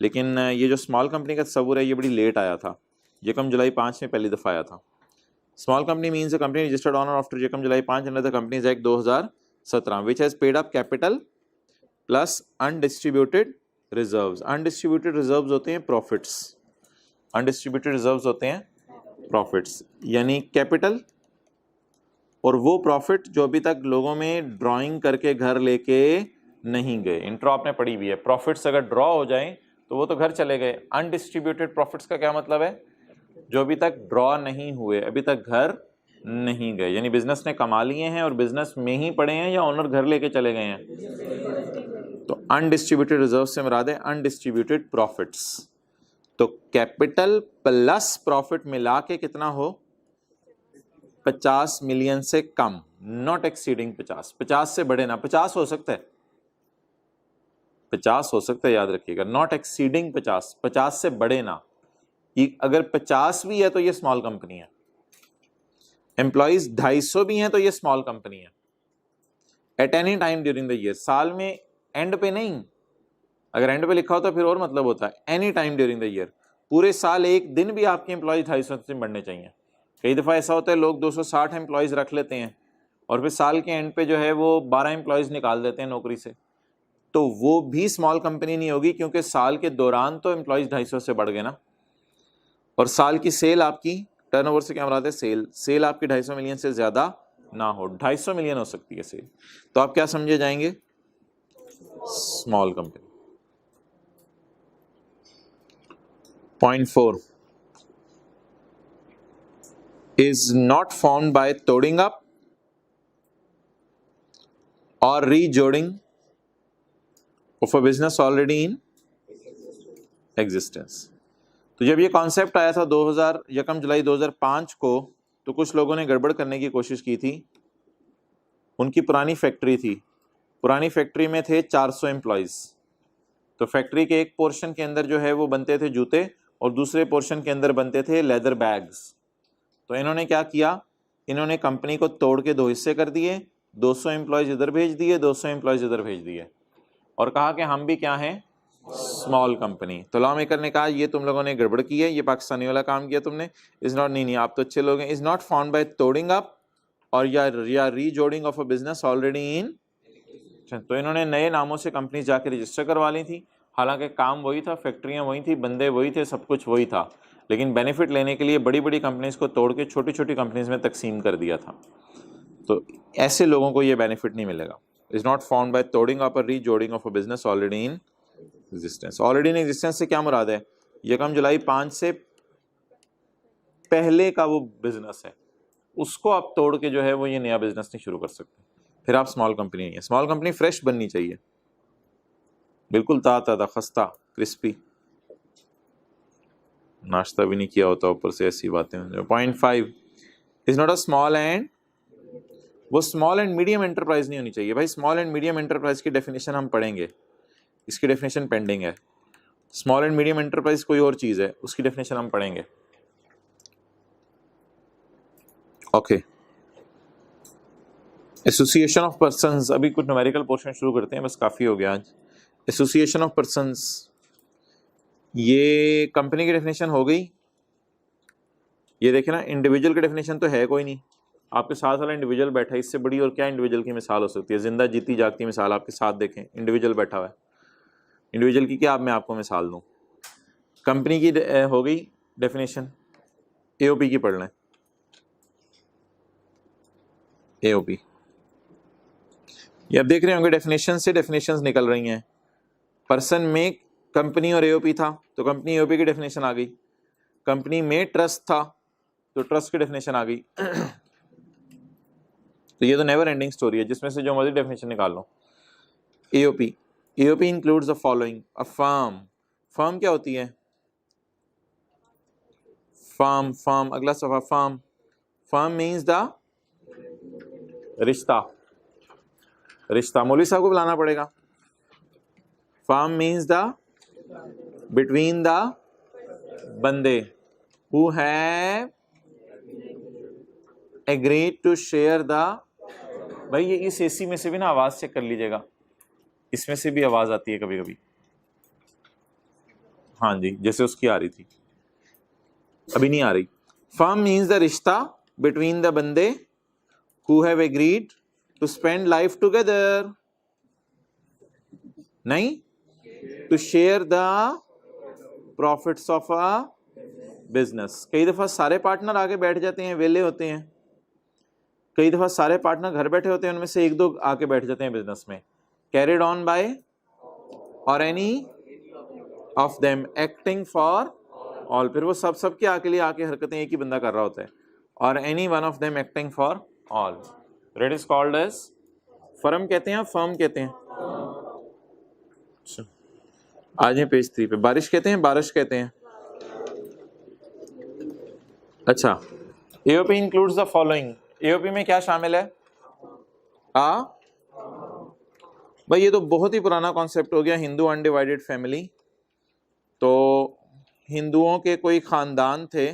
लेकिन ये जो स्मॉल कंपनी का तस्वुर है ये बड़ी लेट आया था, यकम जुलाई 5 में पहली दफ़ा आया था। Small company means a company registered on और आफ्टर यकम जुलाई 5 under the companies act 2017 which has paid up capital plus undistributed reserves. Undistributed reserves होते हैं प्रॉफिट्स, अनडिस्ट्रीब्यूटेड रिजर्व्स होते हैं प्रॉफिट्स, यानी कैपिटल और वो प्रॉफिट जो अभी तक लोगों में ड्राइंग करके घर लेके नहीं गए। इंट्रो आपने पढ़ी हुई है, प्रॉफिट्स अगर ड्रॉ हो जाएं तो वो तो घर चले गए। अनडिस्ट्रीब्यूटेड प्रॉफिट्स का क्या मतलब है? जो अभी तक ड्रॉ नहीं हुए, अभी तक घर नहीं गए, यानी बिजनेस ने कमा लिए हैं और बिजनेस में ही पड़े हैं या ओनर घर लेके चले गए हैं। तो अनडिस्ट्रीब्यूटेड रिजर्व से मुराद है अनडिस्ट्रीब्यूटेड प्रॉफिट्स। तो कैपिटल प्लस प्रॉफिट मिला के कितना हो? 50 मिलियन से कम, नॉट एक्सीडिंग 50। 50 से बढ़े ना, 50 हो सकता है, 50 हो सकता है, याद रखिएगा, नॉट एक्सीडिंग 50, 50 से बढ़े ना। अगर 50 भी है तो ये स्मॉल कंपनी है। एम्प्लॉइज 250 भी हैं तो ये स्मॉल कंपनी है। At any time during the year, साल में एंड पे नहीं, अगर एंड पे लिखा होता फिर और मतलब होता है। Any time during the year, पूरे साल एक दिन भी आपके एम्प्लॉय 250 से बढ़ने चाहिए। कई दफ़ा ऐसा होता है लोग 260 एम्प्लॉयज़ रख लेते हैं और फिर साल के एंड पे जो है वो 12 एम्प्लॉयज़ निकाल देते हैं नौकरी से, तो वो भी स्मॉल कंपनी नहीं होगी, क्योंकि साल के दौरान तो एम्प्लॉयज़ 250 से बढ़ गए ना। और साल की सेल आपकी, टर्नओवर से क्या मुराद है? सेल आपकी 250 मिलियन से ज़्यादा ना हो, 250 मिलियन हो सकती है सेल, तो आप क्या समझे जाएंगे? Small company. Point 4 is not formed by throwing up or rejoining of a business already in existence। तो जब ये कॉन्सेप्ट आया था 2000 यकम जुलाई 2005 को, तो कुछ लोगों ने गड़बड़ करने की कोशिश की थी। उनकी पुरानी फैक्ट्री थी, पुरानी फैक्ट्री में थे 400 एम्प्लॉयज़, तो फैक्ट्री के एक पोर्शन के अंदर जो है वो बनते थे जूते और दूसरे पोर्शन के अंदर बनते थे लेदर बैग्स। तो इन्होंने क्या किया, इन्होंने कंपनी को तोड़ के 2 हिस्से कर दिए, 200 एम्प्लॉयज़ इधर भेज दिए, 200 एम्प्लॉयज़ इधर भेज दिए और कहा कि हम भी क्या हैं? Small company. तो लॉ मेकर ने कहा ये तुम लोगों ने गड़बड़ की है, ये पाकिस्तानी वाला काम किया तुमने। इज नॉट, नहीं आप तो अच्छे लोग हैं। इज नॉट फाउंड बाय तोड़िंग अप और या रीजोडिंग of a business already in. तो इन्होंने नए नामों से कंपनी जाके रजिस्टर करवा ली थी, हालांकि काम वही था, फैक्ट्रियाँ वही थी, बंदे वही थे, सब कुछ वही था, लेकिन बेनिफिट लेने के लिए बड़ी बड़ी कंपनीज को तोड़ के छोटी छोटी कंपनीज में तकसीम कर दिया था। तो ऐसे लोगों को ये बेनिफिट नहीं मिलेगा। इज नॉट फाउंड बाय तोड़िंग अप और रीजोडिंग of a business already in existence. Already in existence से क्या मुराद है? यकम जुलाई 5 से पहले का वो बिजनेस है, उसको आप तोड़ के जो है वो ये नया बिजनेस नहीं शुरू कर सकते, फिर आप स्मॉल कंपनी नहीं है। स्मॉल कंपनी फ्रेश बननी चाहिए, बिल्कुल ताज़ा खस्ता क्रिस्पी, नाश्ता भी नहीं किया होता ऊपर से ऐसी बातें। Point 5 is not a small and, वो स्मॉल एंड मीडियम एंटरप्राइज नहीं होनी चाहिए भाई। स्मॉल एंड मीडियम एंटरप्राइज की डेफिनेशन हम पढ़ेंगे, इसकी डेफिनेशन पेंडिंग है। स्मॉल एंड मीडियम एंटरप्राइज कोई और चीज़ है, उसकी डेफिनेशन हम पढ़ेंगे। ओके, एसोसिएशन ऑफ पर्सन्स, अभी कुछ न्यूमेरिकल पोर्शन शुरू करते हैं, बस काफ़ी हो गया आज। एसोसिएशन ऑफ पर्सन्स, ये कंपनी की डेफिनेशन हो गई। ये देखें ना, इंडिविजुअल की डेफिनेशन तो है कोई नहीं, आपके साथ वाला इंडिविजुअल बैठा है, इससे बड़ी और क्या इंडिविजुअल की मिसाल हो सकती है? जिंदा जीती जागती मिसाल आपके साथ देखें, इंडिविजुअल बैठा हुआ है, इंडिविजुअल की क्या मैं आपको मिसाल दूं? कंपनी की हो गई डेफिनेशन, एओपी की पढ़ लें। AOP। ये आप देख रहे होंगे डेफिनेशन से डेफिनेशंस निकल रही हैं। पर्सन में कंपनी और AOP था तो कंपनी AOP की डेफिनेशन आ गई। कंपनी में ट्रस्ट था तो ट्रस्ट की डेफिनेशन आ गई। तो ये तो नेवर एंडिंग स्टोरी है, जिसमें से जो मर्जी डेफिनेशन निकाल लो। AOP includes the following. A firm, firm क्या होती है? फर्म अगला सफा, फर्म मीन्स द रिश्ता, मौलवी साहब को बुलाना पड़ेगा। Firm means the between the बंदे who have agreed to share the. भाई ये इस AC में से भी ना आवाज चेक कर लीजिएगा, इसमें से भी आवाज आती है कभी कभी। हाँ जी, जैसे उसकी आ रही थी, अभी नहीं आ रही। फर्म मीन्स द रिश्ता बिटवीन द बंदे who have agreed to spend life together, नहीं, to share the profits of a business. कई दफा सारे पार्टनर आके बैठ जाते हैं, वेले होते हैं। कई दफा सारे पार्टनर घर बैठे होते हैं, उनमें से एक दो आके बैठ जाते हैं बिजनेस में। कैरिड ऑन बाय और any of them acting for all. फिर वो सब के आके हरकतें एक ही बंदा कर रहा होता है। और any one of them acting for all, it is called as firm कहते हैं, फर्म कहते हैं। आज है पेज 3 पे। बारिश कहते हैं, बारिश कहते हैं। अच्छा, AOP includes the following. AOP में क्या शामिल है? भाई ये तो बहुत ही पुराना कॉन्सेप्ट हो गया, हिंदू अनडिवाइडेड फैमिली। तो हिंदुओं के कोई खानदान थे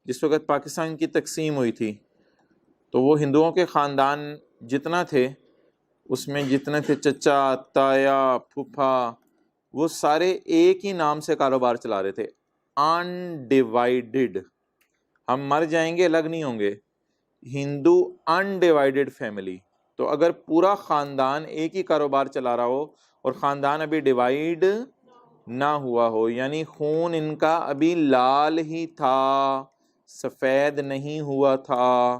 जिस वक्त पाकिस्तान की तकसीम हुई थी, तो वो हिंदुओं के खानदान जितना थे उसमें जितने थे चचा, ताया, फूफा, वो सारे एक ही नाम से कारोबार चला रहे थे, अनडिवाइडेड। हम मर जाएंगे अलग नहीं होंगे, हिंदू अनडिवाइडेड फैमिली। तो अगर पूरा खानदान एक ही कारोबार चला रहा हो और खानदान अभी डिवाइड ना हुआ हो, यानी खून इनका अभी लाल ही था, सफ़ेद नहीं हुआ था,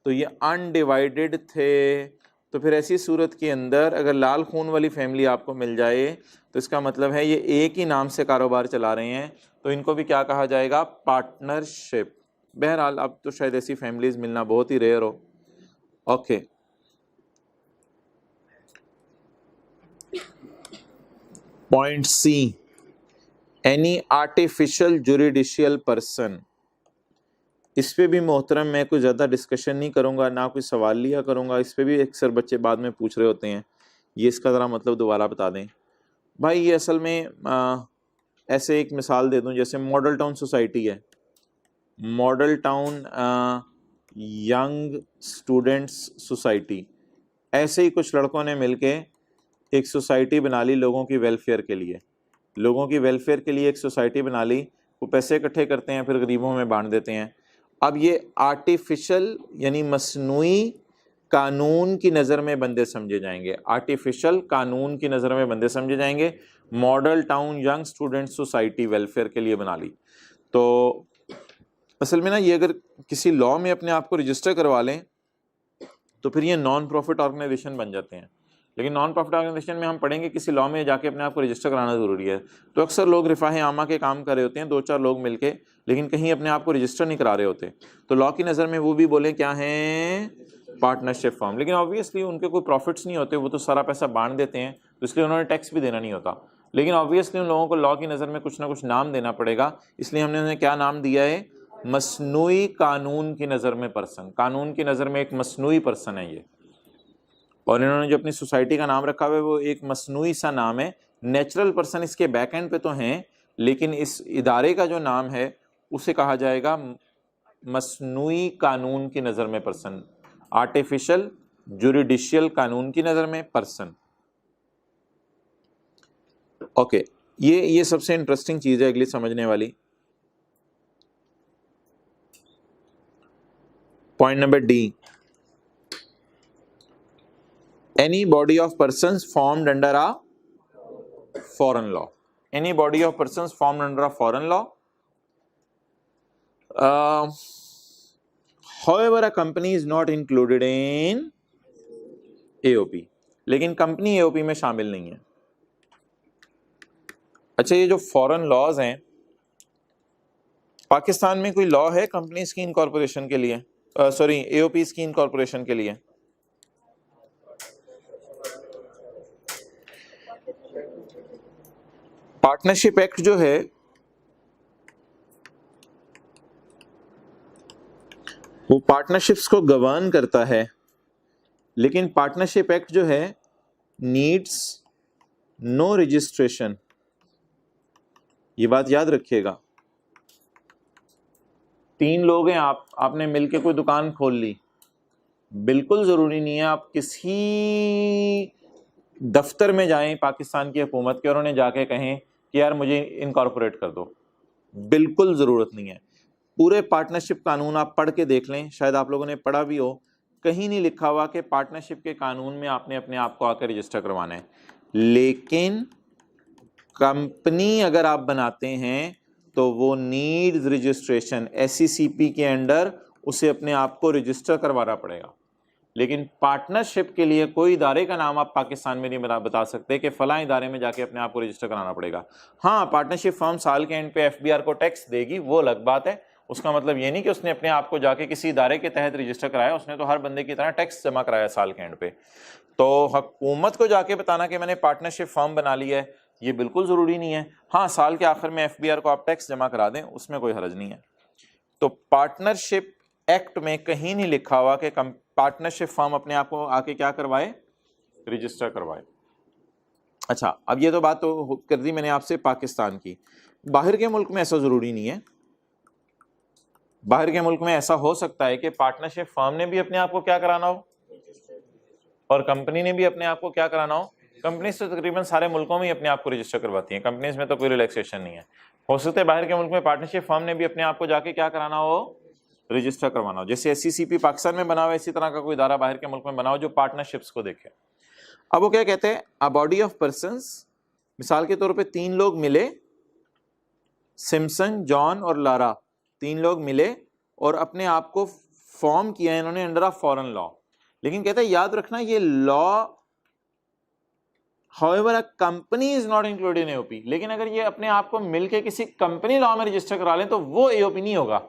तो ये अनडिवाइडेड थे। तो फिर ऐसी सूरत के अंदर अगर लाल खून वाली फैमिली आपको मिल जाए तो इसका मतलब है ये एक ही नाम से कारोबार चला रहे हैं, तो इनको भी क्या कहा जाएगा? पार्टनरशिप। बहरहाल अब तो शायद ऐसी फैमिलीज मिलना बहुत ही रेयर हो। Okay, point C, any artificial juridical person. इस पे भी मोहतरम मैं कुछ ज़्यादा डिस्कशन नहीं करूँगा, ना कोई सवाल लिया करूँगा। इस पे भी अक्सर बच्चे बाद में पूछ रहे होते हैं, ये इसका ज़रा मतलब दोबारा बता दें। भाई ये असल में ऐसे एक मिसाल दे दूं, जैसे मॉडल टाउन सोसाइटी है, model town young students society. ऐसे ही कुछ लड़कों ने मिलके एक सोसाइटी बना ली लोगों की वेलफेयर के लिए। लोगों की वेलफेयर के लिए एक सोसाइटी बना ली, वो पैसे इकट्ठे करते हैं फिर गरीबों में बांट देते हैं। अब ये आर्टिफिशियल यानी मसनूई कानून की नज़र में बंदे समझे जाएंगे, आर्टिफिशियल कानून की नज़र में बंदे समझे जाएंगे। Model town young student society welfare के लिए बना ली। तो असल में ना ये अगर किसी लॉ में अपने आप को रजिस्टर करवा लें तो फिर ये नॉन प्रॉफिट ऑर्गेनाइजेशन बन जाते हैं। लेकिन नॉन प्रॉफिट ऑर्गेनाइजेशन में हम पढ़ेंगे किसी लॉ में जाके अपने आप को रजिस्टर कराना ज़रूरी है। तो अक्सर लोग रिफाह आमा के काम कर रहे होते हैं, 2-4 लोग मिलके, लेकिन कहीं अपने आप को रजिस्टर नहीं करा रहे होते। तो लॉ की नज़र में वो भी बोले क्या हैं? Partnership form. लेकिन ऑब्वियसली उनके कोई प्रॉफिट्स नहीं होते, वो तो सारा पैसा बांट देते हैं, तो इसलिए उन्होंने टैक्स भी देना नहीं होता। लेकिन ऑब्वियसली उन लोगों को लॉ की नज़र में कुछ ना कुछ नाम देना पड़ेगा, इसलिए हमने उन्हें क्या नाम दिया है? मसनूई कानून की नज़र में पर्सन। कानून की नज़र में एक मसनूई पर्सन है ये, और इन्होंने जो अपनी सोसाइटी का नाम रखा हुआ है वो एक मसनूई सा नाम है। नेचुरल पर्सन इसके बैक एंड पे तो हैं, लेकिन इस इदारे का जो नाम है उसे कहा जाएगा मसनूई कानून की नज़र में पर्सन, आर्टिफिशियल जुरिडिशियल कानून की नज़र में पर्सन। ओके, ये सबसे इंटरेस्टिंग चीज़ है अगली समझने वाली। Point number D, any body of persons formed under a foreign law. Any body of persons formed under a foreign law. However, a company is not included in AOP, लेकिन कंपनी AOP में शामिल नहीं है। अच्छा, ये जो फॉरेन लॉज हैं, पाकिस्तान में कोई लॉ है कंपनीज की इनकॉर्पोरेशन के लिए, सॉरी AOPs की इनकॉर्पोरेशन के लिए? पार्टनरशिप एक्ट जो है वो पार्टनरशिप्स को गवर्न करता है, लेकिन पार्टनरशिप एक्ट जो है नीड्स नो रजिस्ट्रेशन। ये बात याद रखिएगा। 3 लोग हैं, आपने मिलके कोई दुकान खोल ली, बिल्कुल ज़रूरी नहीं है आप किसी दफ्तर में जाएं पाकिस्तान की हुकूमत के और उन्हें जाके कहें कि यार मुझे इनकॉर्पोरेट कर दो, बिल्कुल ज़रूरत नहीं है। पूरे पार्टनरशिप कानून आप पढ़ के देख लें, शायद आप लोगों ने पढ़ा भी हो, कहीं नहीं लिखा हुआ कि पार्टनरशिप के कानून में आपने अपने आप को आकर रजिस्टर करवाना है। लेकिन कंपनी अगर आप बनाते हैं तो वो नीड्स रजिस्ट्रेशन, SECP के अंडर उसे अपने आप को रजिस्टर करवाना पड़ेगा। लेकिन पार्टनरशिप के लिए कोई इदारे का नाम आप पाकिस्तान में नहीं बता सकते कि फलां इदारे में जाके अपने आप को रजिस्टर कराना पड़ेगा। हाँ, पार्टनरशिप फर्म साल के एंड पे FBR को टैक्स देगी, वो अलग बात है। उसका मतलब ये नहीं कि उसने अपने आप को जाके किसी इदारे के तहत रजिस्टर कराया, उसने तो हर बंदे की तरह टैक्स जमा कराया साल के एंड पे। तो हुकूमत को जाके बताना कि मैंने पार्टनरशिप फर्म बना ली है, ये बिल्कुल ज़रूरी नहीं है। हाँ, साल के आखिर में FBR को आप टैक्स जमा करा दें, उसमें कोई हर्ज नहीं है। तो पार्टनरशिप एक्ट में कहीं नहीं लिखा हुआ कि पार्टनरशिप फर्म अपने आप को आके क्या करवाए, रजिस्टर करवाए। अच्छा, अब ये तो बात तो कर दी मैंने आपसे पाकिस्तान की। बाहर के मुल्क में ऐसा ज़रूरी नहीं है। बाहर के मुल्क में ऐसा हो सकता है कि पार्टनरशिप फर्म ने भी अपने आप को क्या कराना हो और कंपनी ने भी अपने आप को क्या कराना हो। कंपनीज तो तकरीबन सारे मुल्कों में ही अपने आप को रजिस्टर करवाती हैं, कंपनीज में तो कोई रिलैक्सेशन नहीं है। हो सकता है बाहर के मुल्क में पार्टनरशिप फर्म ने भी अपने आप को जाके क्या कराना हो, रजिस्टर करवाना हो। जैसे SECP पाकिस्तान में बना हुआ है, इसी तरह का कोई इदारा बाहर के मुल्क में बना हो जो पार्टनरशिप्स को देखे। अब वो क्या कहते हैं, अ बॉडी ऑफ पर्संस, मिसाल के तौर पे 3 लोग मिले, सिम्पसन, जॉन और लारा, 3 लोग मिले और अपने आप को फॉर्म किया इन्होंने अंडर अ फॉरेन लॉ। लेकिन कहते हैं याद रखना ये law however a company is not included in AOP। लेकिन अगर ये अपने आप को मिलके किसी कंपनी लॉ में रजिस्टर करा लें तो वो AOP नहीं होगा।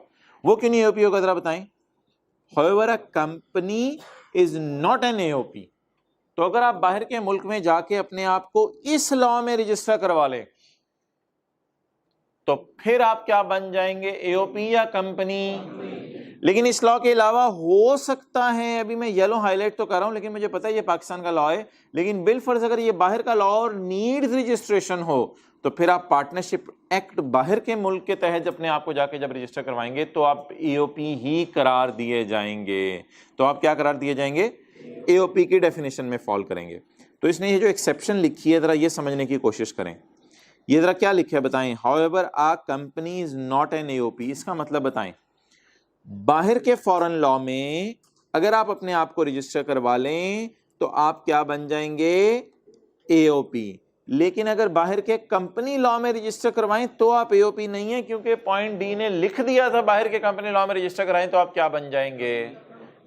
वो क्यों नहीं AOP होगा, जरा बताएं। However a company is not an AOP। तो अगर आप बाहर के मुल्क में जाके अपने आप को इस लॉ में रजिस्टर करवा लें तो फिर आप क्या बन जाएंगे, AOP या कंपनी। लेकिन इस लॉ के अलावा हो सकता है, अभी मैं येलो हाईलाइट तो कर रहा हूं लेकिन मुझे पता है ये पाकिस्तान का लॉ है, लेकिन बिलफर्ज अगर ये बाहर का लॉ और नीड्स रजिस्ट्रेशन हो तो फिर आप पार्टनरशिप एक्ट बाहर के मुल्क के तहत अपने आप को जाके जब रजिस्टर करवाएंगे तो आप AOP ही करार दिए जाएंगे। तो आप क्या करार दिए जाएंगे, AOP की डेफिनेशन में फॉल करेंगे। तो इसने ये जो एक्सेप्शन लिखी है जरा ये समझने की कोशिश करें। ये जरा क्या लिखा है बताएं, however a company is not an AOP, इसका मतलब बताएं। बाहर के फॉरेन लॉ में अगर आप अपने आप को रजिस्टर करवा लें तो आप क्या बन जाएंगे, AOP। लेकिन अगर बाहर के कंपनी लॉ में रजिस्टर करवाएं तो आप AOP नहीं है, क्योंकि पॉइंट D ने लिख दिया था बाहर के कंपनी लॉ में रजिस्टर कराएं तो आप क्या बन जाएंगे,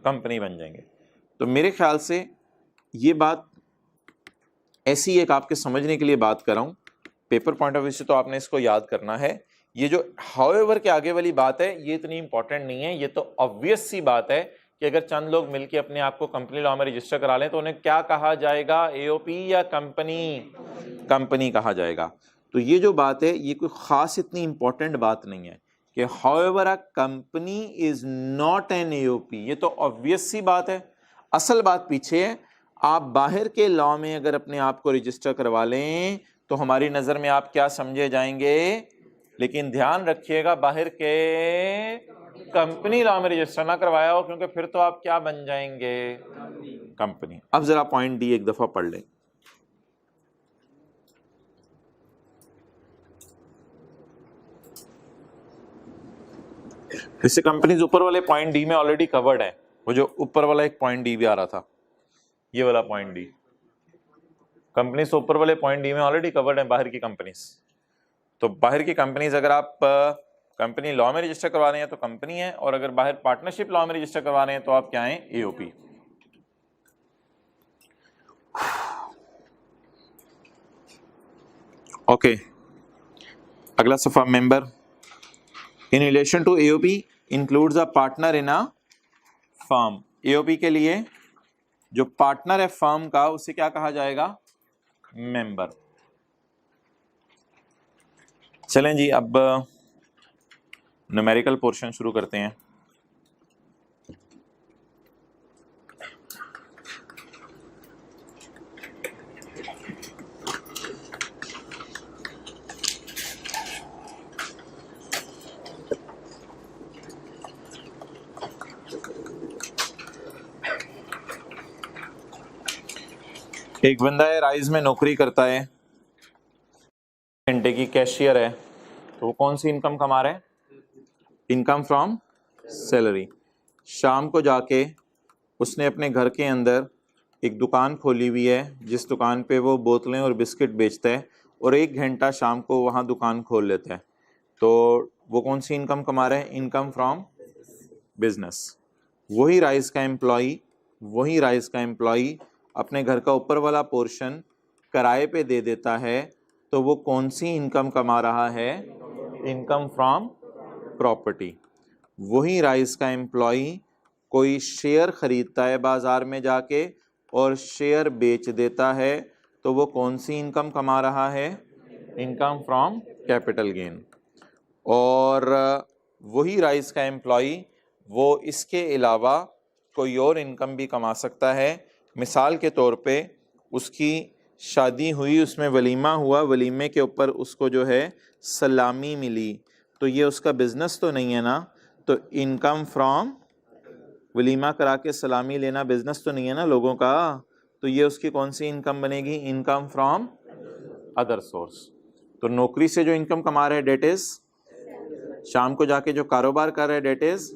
कंपनी बन जाएंगे। तो मेरे ख्याल से ये बात ऐसी एक आपके समझने के लिए बात कर रहा हूं, पेपर पॉइंट ऑफ व्यू से तो आपने इसको याद करना है। ये जो हाउएवर के आगे वाली बात है ये इतनी इंपॉर्टेंट नहीं है, ये तो ऑब्वियस सी बात है कि अगर चंद लोग मिलकर अपने आप को कंपनी लॉ में रजिस्टर करा लें तो उन्हें क्या कहा जाएगा, AOP या कंपनी, कंपनी कहा जाएगा। तो ये जो बात है ये कोई खास इतनी इंपॉर्टेंट बात नहीं है कि however a company is not an AOP, ये तो ऑब्वियस सी बात है। असल बात पीछे है, आप बाहर के लॉ में अगर अपने आप को रजिस्टर करवा लें तो हमारी नजर में आप क्या समझे जाएंगे। लेकिन ध्यान रखिएगा बाहर के कंपनी लॉ में रजिस्टर ना करवाया हो, क्योंकि फिर तो आप क्या बन जाएंगे, कंपनी। अब जरा पॉइंट D एक दफा पढ़ लें। इससे कंपनीज ऊपर वाले पॉइंट D में ऑलरेडी कवर्ड है, वो जो ऊपर वाला एक पॉइंट D भी आ रहा था, ये वाला पॉइंट D, कंपनीज ऊपर वाले पॉइंट D में ऑलरेडी कवर्ड है बाहर की कंपनीज। तो बाहर की कंपनीज अगर आप कंपनी लॉ में रजिस्टर करवा रहे हैं तो कंपनी है, और अगर बाहर पार्टनरशिप लॉ में रजिस्टर करवा रहे हैं तो आप क्या हैं, एओपी। ओके, अगला सफा, member in relation to AOP includes a partner in a firm. AOP के लिए जो पार्टनर है फर्म का उसे क्या कहा जाएगा, मेंबर। चलें जी, अब न्यूमेरिकल पोर्शन शुरू करते हैं। एक बंदा है राइज में नौकरी करता है, घंटे की कैशियर है, तो वो कौन सी इनकम कमा रहा है, इनकम फ्रॉम सैलरी। शाम को जाके उसने अपने घर के अंदर एक दुकान खोली हुई है जिस दुकान पे वो बोतलें और बिस्किट बेचता है, और 1 घंटा शाम को वहाँ दुकान खोल लेता है, तो वो कौन सी इनकम कमा रहा है, इनकम फ्रॉम बिजनेस। वही राइस का एम्प्लॉई अपने घर का ऊपर वाला पोर्शन किराए पे दे देता है, तो वो कौन सी इनकम कमा रहा है, इनकम फ्रॉम प्रॉपर्टी। वही राइस का एम्प्लॉई कोई शेयर खरीदता है बाजार में जाके और शेयर बेच देता है, तो वो कौन सी इनकम कमा रहा है, इनकम फ्रॉम कैपिटल गेन। और वही राइस का एम्प्लॉई वो इसके अलावा कोई और इनकम भी कमा सकता है। मिसाल के तौर पे उसकी शादी हुई, उसमें वलीमा हुआ, वलीमे के ऊपर उसको जो है सलामी मिली, तो ये उसका बिजनेस तो नहीं है ना, तो इनकम फ्रॉम वलीमा करा के सलामी लेना बिजनेस तो नहीं है ना लोगों का, तो ये उसकी कौन सी इनकम बनेगी, इनकम फ्रॉम अदर सोर्स। तो नौकरी से जो इनकम कमा रहे हैं डेट इज, शाम को जाके जो कारोबार कर रहे हैं डेट इज,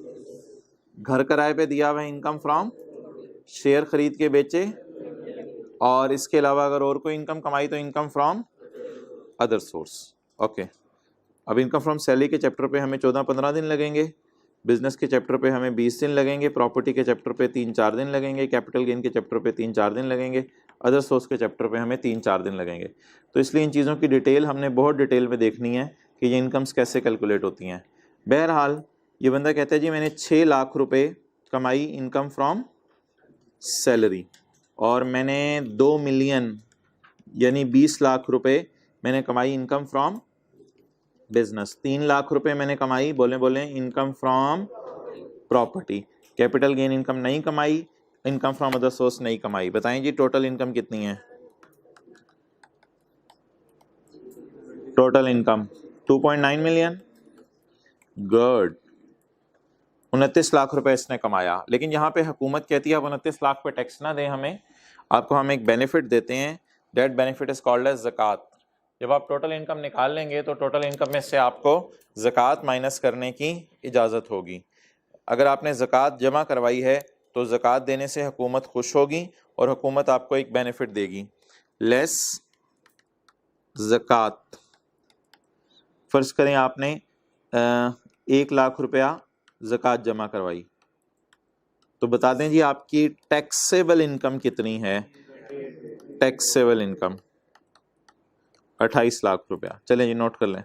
घर किराए पे दिया हुआ है इनकम फ्रॉम, शेयर खरीद के बेचे, और इसके अलावा अगर और कोई इनकम कमाई तो income from other source. Okay, अब इनकम फ्रॉम सैलरी के चैप्टर पे हमें 14-15 दिन लगेंगे, बिजनेस के चैप्टर पे हमें 20 दिन लगेंगे, प्रॉपर्टी के चैप्टर पे 3-4 दिन लगेंगे, कैपिटल गेन के चैप्टर पे 3-4 दिन लगेंगे, अदर सोर्स के चैप्टर पे हमें 3-4 दिन लगेंगे। तो इसलिए इन चीज़ों की डिटेल हमने बहुत डिटेल में देखनी है कि ये इनकम्स कैसे कैलकुलेट होती हैं। बहरहाल ये बंदा कहता है जी मैंने 6 लाख रुपए कमाई इनकम फ्रॉम सैलरी, और मैंने 2 मिलियन यानी 20 लाख रुपए मैंने कमाई इनकम फ्रॉम बिजनेस, 3 लाख रुपए मैंने कमाई बोले income from property, capital gain income नहीं कमाई, इनकम फ्रॉम अदर सोर्स नहीं कमाई। बताएं जी टोटल इनकम कितनी है, total income 2.9 million. Good, 29 lakh रुपए इसने कमाया। लेकिन यहाँ पे हुकूमत कहती है आप 29 लाख पे टैक्स ना दें हमें, आपको हम एक बेनिफिट देते हैं, that benefit is called as ज़कात। जब आप टोटल इनकम निकाल लेंगे तो टोटल इनकम में से आपको ज़कात माइनस करने की इजाज़त होगी। अगर आपने ज़कात जमा करवाई है तो ज़कात देने से हुकूमत खुश होगी और हुकूमत आपको एक बेनिफिट देगी, लेस ज़कात। फ़र्ज़ करें आपने 1 लाख रुपया ज़कात जमा करवाई, तो बता दें जी आपकी टैक्सेबल इनकम कितनी है, टैक्सेबल इनकम 28 लाख रुपया। चलें जी नोट कर लें।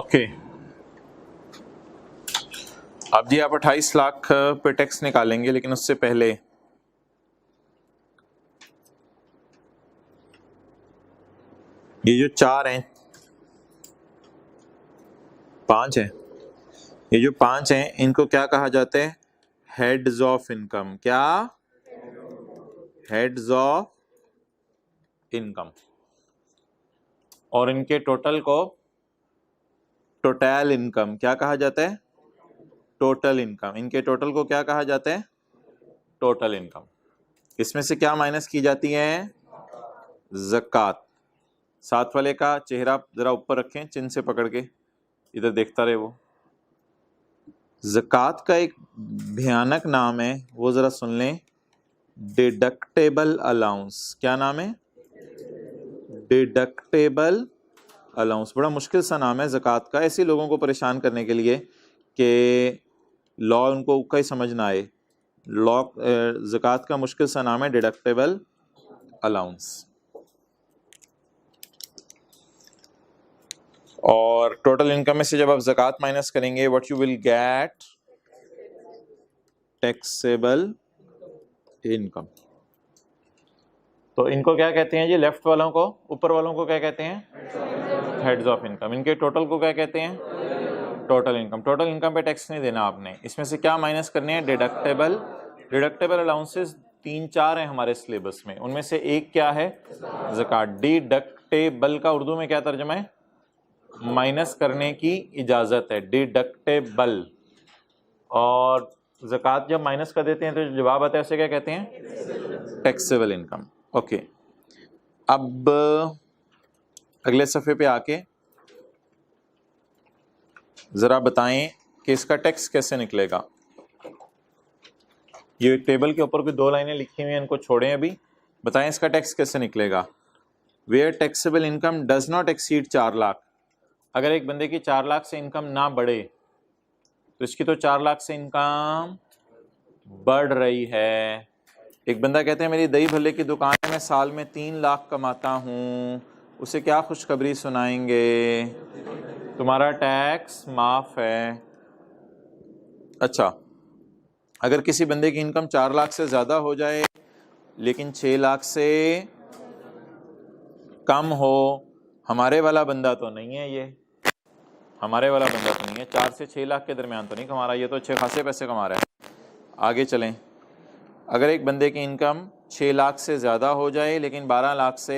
ओके, अब जी आप 28 लाख पे टैक्स निकालेंगे, लेकिन उससे पहले ये जो 4 हैं, 5 हैं, ये जो 5 हैं इनको क्या कहा जाता है? Heads of income. क्या? Heads of income. और इनके टोटल को टोटल इनकम क्या कहा जाता है? Total income. इनके टोटल को क्या कहा जाता है? Total income. इसमें से क्या माइनस की जाती है? ज़कात। साथ वाले का चेहरा जरा ऊपर रखें, चिन्ह से पकड़ के, इधर देखता रहे वो। ज़कात का एक भयानक नाम है, वो जरा सुन लें, डिडक्टेबल अलाउंस। क्या नाम है? Deductible allowance. बड़ा मुश्किल सा नाम है ज़कात का, ऐसे लोगों को परेशान करने के लिए कि लॉ उनको उक्का ही समझ ना आए। लॉ ज़कात का मुश्किल सा नाम है डिडक्टेबल अलाउंस। और टोटल इनकम में से जब आप ज़कात माइनस करेंगे, what you will get? Taxable income. तो इनको क्या कहते हैं जी? लेफ्ट वालों को, ऊपर वालों को क्या कहते हैं? Heads of income. इनके टोटल को क्या कहते हैं? Total income. टोटल इनकम पे टैक्स नहीं देना आपने। इसमें से क्या माइनस करने हैं? डिडक्टेबल। डिडक्टेबल अलाउंसेस 3-4 हैं हमारे सिलेबस में, उनमें से एक क्या है? ज़कात। डिडक्टेबल का उर्दू में क्या तर्जुमा है? माइनस करने की इजाजत है, डिडक्टेबल। और ज़कात जब माइनस कर देते हैं तो जो जवाब आता है उसे क्या कहते हैं? Taxable income. ओके, अब अगले सफ़े पे आके ज़रा बताएं कि इसका टैक्स कैसे निकलेगा। ये टेबल के ऊपर कोई 2 लाइनें लिखी हुई हैं, इनको छोड़ें अभी। बताएं इसका टैक्स कैसे निकलेगा। Where taxable income does not exceed 4 lakh. अगर एक बंदे की 4 लाख से इनकम ना बढ़े तो इसकी तो 4 लाख से इनकम बढ़ रही है। एक बंदा कहते हैं मेरी दही भल्ले की दुकान है, मैं साल में 3 लाख कमाता हूँ, उसे क्या खुशखबरी सुनाएंगे? तुम्हारा टैक्स माफ है। अच्छा, अगर किसी बंदे की इनकम 4 लाख से ज़्यादा हो जाए लेकिन 6 लाख से कम हो, हमारे वाला बंदा तो नहीं है ये, हमारे वाला बंदा तो नहीं है। 4 से 6 लाख के दरमियान तो नहीं कमा रहा, ये तो अच्छे खासे पैसे कमा रहा है। आगे चलें, अगर एक बंदे की इनकम 6 लाख से ज़्यादा हो जाए लेकिन 12 लाख से,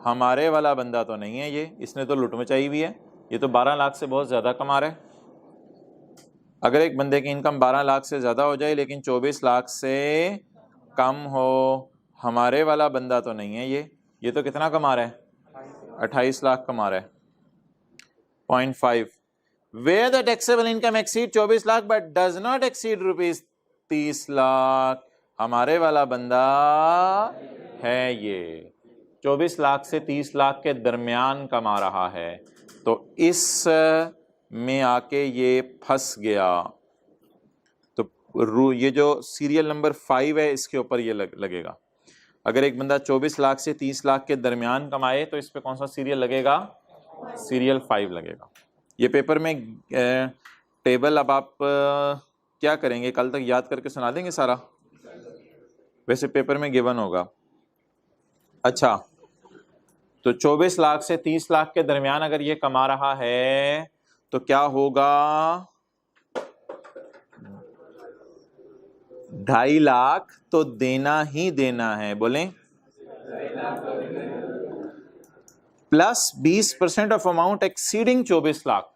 हमारे वाला बंदा तो नहीं है ये, इसने तो लूट मचाई हुई है, ये तो 12 लाख से बहुत ज़्यादा कमा रहा है। अगर एक बंदे की इनकम 12 लाख से ज़्यादा हो जाए लेकिन 24 लाख से कम हो, हमारे वाला बंदा तो नहीं है ये तो कितना कमा रहा है? 28 लाख कमा रहा है। Point 5, where the taxable income exceed 24 lakh but does not exceed ₹30 lakh, हमारे वाला बंदा है ये 24 लाख से 30 लाख के दरमियान कमा रहा है। तो इस में आके ये फंस गया। तो ये जो सीरियल नंबर 5 है इसके ऊपर ये लगेगा। अगर एक बंदा 24 लाख से 30 लाख के दरमियान कमाए तो इस पे कौन सा सीरियल लगेगा? सीरियल 5 लगेगा। ये पेपर में टेबल अब आप क्या करेंगे, कल तक याद करके सुना देंगे सारा? वैसे पेपर में गिवन होगा। अच्छा, तो 24 लाख से 30 लाख के दरमियान अगर ये कमा रहा है तो क्या होगा? 2.5 लाख तो देना ही देना है, बोलें, plus 20% of amount exceeding 24 lakh.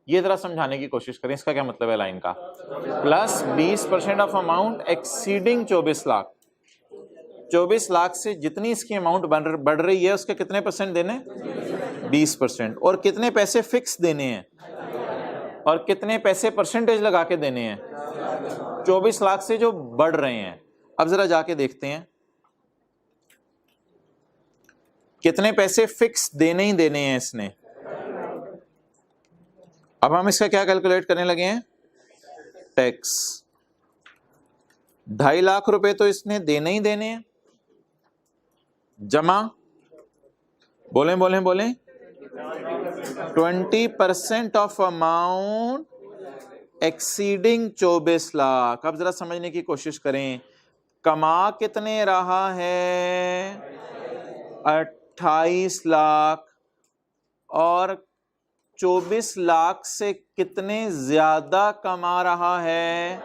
ये जरा समझाने की कोशिश करें, इसका क्या मतलब है लाइन का? Plus 20% of amount exceeding 24 lakh. 24 lakh से जितनी इसकी अमाउंट बढ़ रही है उसके कितने परसेंट देने? 20%। और कितने पैसे फिक्स देने हैं और कितने पैसे परसेंटेज लगा के देने हैं? 24 लाख से जो बढ़ रहे हैं। अब जरा जाके देखते हैं कितने पैसे फिक्स देने ही देने हैं इसने। अब हम इसका क्या कैलकुलेट करने लगे हैं? टैक्स। 2.5 लाख रुपए तो इसने देने ही देने हैं, जमा, बोलें बोलें बोलें, 20% ऑफ अमाउंट एक्सीडिंग 24 लाख। अब जरा समझने की कोशिश करें, कमा कितने रहा है? 28 लाख, और 24 लाख से कितने ज्यादा कमा रहा है?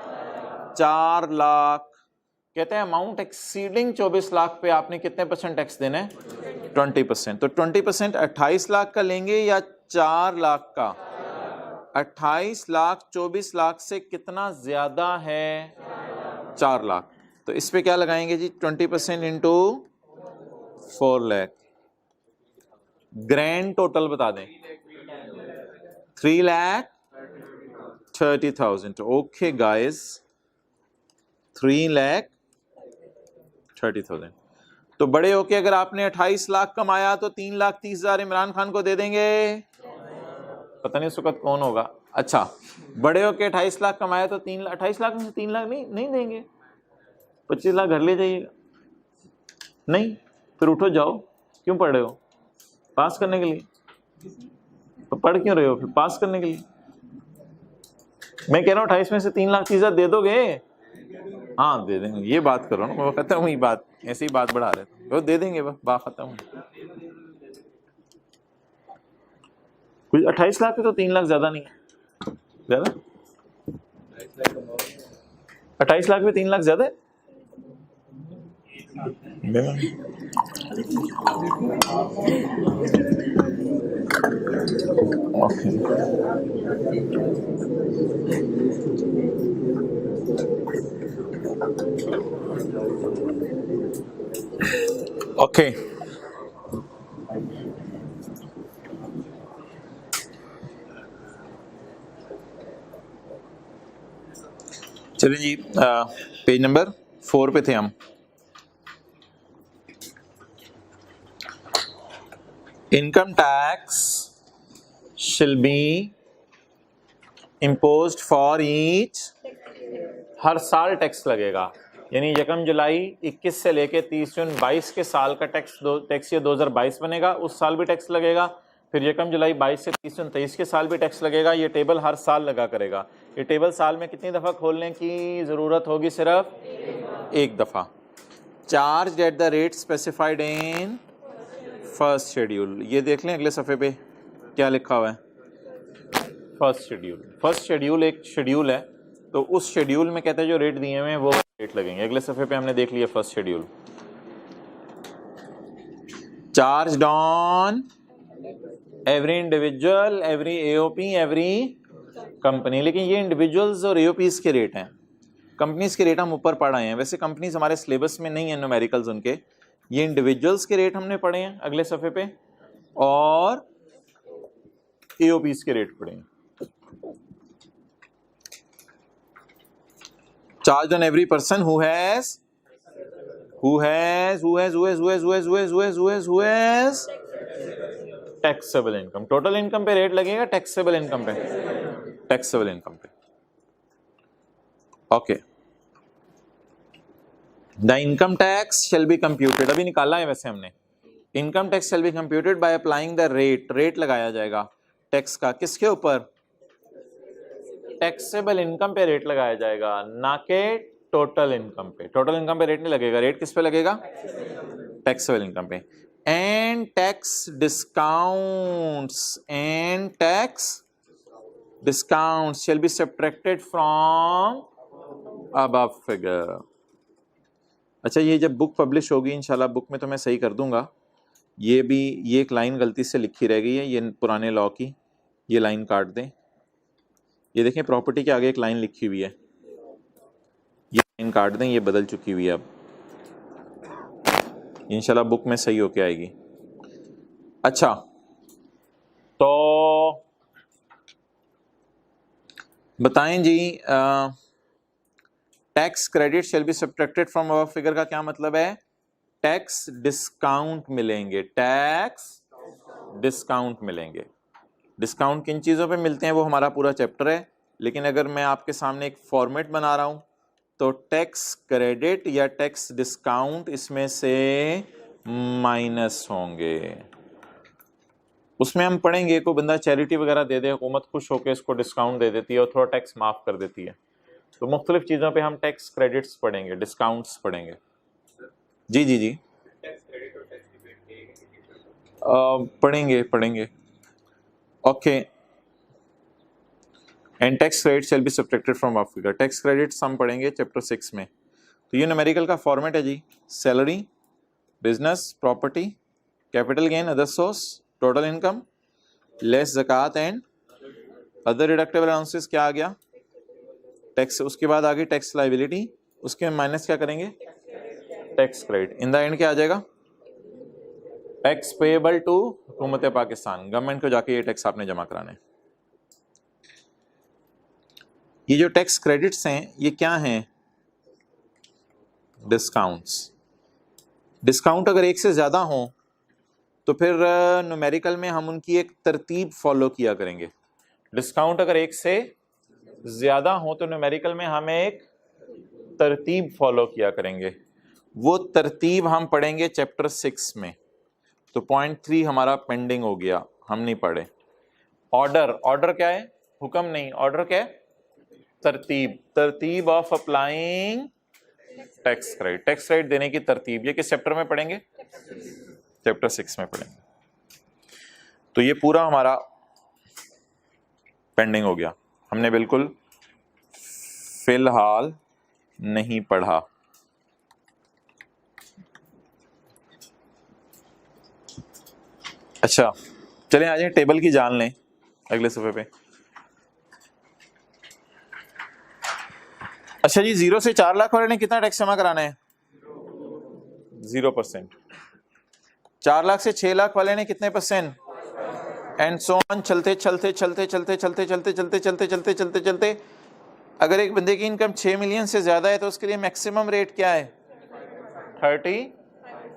4 लाख। कहते हैं अमाउंट एक्सीडिंग 24 लाख पे आपने कितने % टैक्स देना है? 20%। तो 20% 28 लाख का लेंगे या 4 लाख का? 28 लाख 24 लाख से कितना ज्यादा है? 4 लाख। तो इस पे क्या लगाएंगे जी? 20% इंटू 4 लाख। ग्रैंड टोटल बता दें। 3,30,000। Okay guys, 3,30,000। तो बड़े होके अगर आपने 28 लाख कमाया तो 3,30,000 इमरान खान को दे देंगे? पता नहीं उस वक्त कौन होगा। अच्छा, बड़े होके 28 लाख कमाया तो 28 लाख में से 3 लाख नहीं देंगे, 25 लाख घर ले जाइएगा। नहीं, फिर उठो जाओ। क्यों पढ़ रहे हो? पास करने के लिए। तो पढ़ क्यों रहे हो फिर? पास करने के लिए। मैं कह रहा हूँ 28 में से 3,30,000 दे दोगे? हाँ दे देंगे। ये बात करो ना, वो खत्म हुई बात। ऐसी बात बढ़ा रहे थे, वो दे देंगे, बस बात खत्म हुई। कुछ 28 लाख है तो 3 लाख ज्यादा नहीं है? ज्यादा? 28 लाख में 3 लाख ज्यादा है? ओके। चलिए जी, पेज नंबर 4 पे थे हम। इनकम टैक्स शिल बी इम्पोज्ड फॉर ईच। हर साल टैक्स लगेगा, यानी 1 जुलाई 21 से लेके 30 जून 22 के साल का टैक्स ये 2022 बनेगा, उस साल भी टैक्स लगेगा। फिर 1 जुलाई 22 से 30 जून 23 के साल भी टैक्स लगेगा। ये टेबल हर साल लगा करेगा। ये टेबल साल में कितनी दफ़ा खोलने की ज़रूरत होगी? सिर्फ एक दफ़ा। Charge at the rate specified in first schedule. ये देख लें अगले सफ़े पे क्या लिखा हुआ है। First schedule. फर्स्ट शेड्यूल एक शेड्यूल है, तो उस शेड्यूल में कहते हैं जो रेट दिए हुए हैं वो रेट लगेंगे। अगले सफ़े पे हमने देख लिया first schedule. Charge on every individual, every AOP, every company. लेकिन ये इंडिविजुअल्स और एओपीज के रेट हैं, कंपनीज के रेट हम ऊपर पढ़ आए हैं। वैसे कंपनीज हमारे सिलेबस में नहीं है न्यूमेरिकल्स उनके। ये इंडिविजुअल्स के रेट हमने पढ़े हैं अगले सफ़े पे, और एओपीज के रेट पढ़े हैं। Charged on every person who has taxable income। Total income पे रेट लगेगा, टैक्सेबल इनकम पे, टैक्सेबल इनकम पे। Okay. The income tax shall be computed, अभी निकाला है वैसे हमने। Income tax shall be computed by applying the rate. Rate लगाया जाएगा टैक्स का, किसके ऊपर? टैक्सेबल इनकम पे रेट लगाया जाएगा, ना के टोटल इनकम पे। टोटल इनकम पे रेट नहीं लगेगा। रेट किस पे लगेगा? टैक्सेबल इनकम पे। And tax discounts shell be subtracted from above figure. अच्छा, ये जब बुक पब्लिश होगी इंशाल्लाह, बुक में तो मैं सही कर दूंगा। ये एक लाइन गलती से लिखी रह गई है, ये पुराने लॉ की, ये लाइन काट दें। ये देखें प्रॉपर्टी के आगे एक लाइन लिखी हुई है, ये लाइन काट दें, ये बदल चुकी हुई है। अब इंशाल्लाह बुक में सही होके आएगी। अच्छा, तो बताएं जी, tax credit shall be subtracted from above figure का क्या मतलब है? टैक्स डिस्काउंट मिलेंगे, टैक्स डिस्काउंट मिलेंगे। डिस्काउंट किन चीज़ों पे मिलते हैं वो हमारा पूरा चैप्टर है, लेकिन अगर मैं आपके सामने एक फॉर्मेट बना रहा हूँ तो टैक्स क्रेडिट या टैक्स डिस्काउंट इसमें से माइनस होंगे। उसमें हम पढ़ेंगे कोई बंदा चैरिटी वगैरह दे दे, हुकूमत खुश होकर इसको डिस्काउंट दे देती है और थोड़ा टैक्स माफ कर देती है। तो मुख्तलिफ चीज़ों पे हम टैक्स क्रेडिट्स पढ़ेंगे, डिस्काउंट्स पढ़ेंगे। जी जी जी पढ़ेंगे। Okay. And tax credit shall be subtracted from work figure. Tax credits हम पढ़ेंगे चैप्टर 6 में। तो ये न्यूमेरिकल का फॉर्मेट है जी। Salary, business, property, capital gain, other source, total income, less ज़कात एंड अदर डिडक्टेबल अलाउंसेस। क्या आ गया? टैक्स। उसके बाद आ गई टैक्स लाइबिलिटी, उसके माइनस क्या करेंगे? Tax credit. In the end क्या आ जाएगा? टैक्स पेएबल टू हुकूमत पाकिस्तान। गवर्नमेंट को जाके ये टैक्स आपने जमा कराने। ये जो टैक्स क्रेडिट्स हैं ये क्या हैं? डिस्काउंट्स। डिस्काउंट अगर एक से ज़्यादा हो तो फिर न्यूमेरिकल में हम उनकी एक तरतीब फॉलो किया करेंगे। डिस्काउंट अगर एक से ज़्यादा हो तो न्यूमेरिकल में हम एक तरतीब फॉलो किया करेंगे। वो तरतीब हम पढ़ेंगे चैप्टर 6 में। तो पॉइंट 3 हमारा पेंडिंग हो गया, हम नहीं पढ़े। ऑर्डर। ऑर्डर क्या है? हुक्म नहीं। ऑर्डर क्या है? तरतीब। तरतीब of applying tax credit. Tax credit देने की तरतीब। ये किस चैप्टर में पढ़ेंगे? चैप्टर 6 में पढ़ेंगे। तो ये पूरा हमारा पेंडिंग हो गया, हमने बिल्कुल फिलहाल नहीं पढ़ा। अच्छा चलें आ जाए टेबल की जान लें अगले सफ़े पे। अच्छा जी, 0 से 4 लाख वाले ने कितना टैक्स जमा कराना है? 0%। 4 लाख से 6 लाख वाले ने कितने परसेंट? And so on. चलते अगर एक बंदे की इनकम 6 मिलियन से ज्यादा है तो उसके लिए मैक्सिमम रेट क्या है? 30।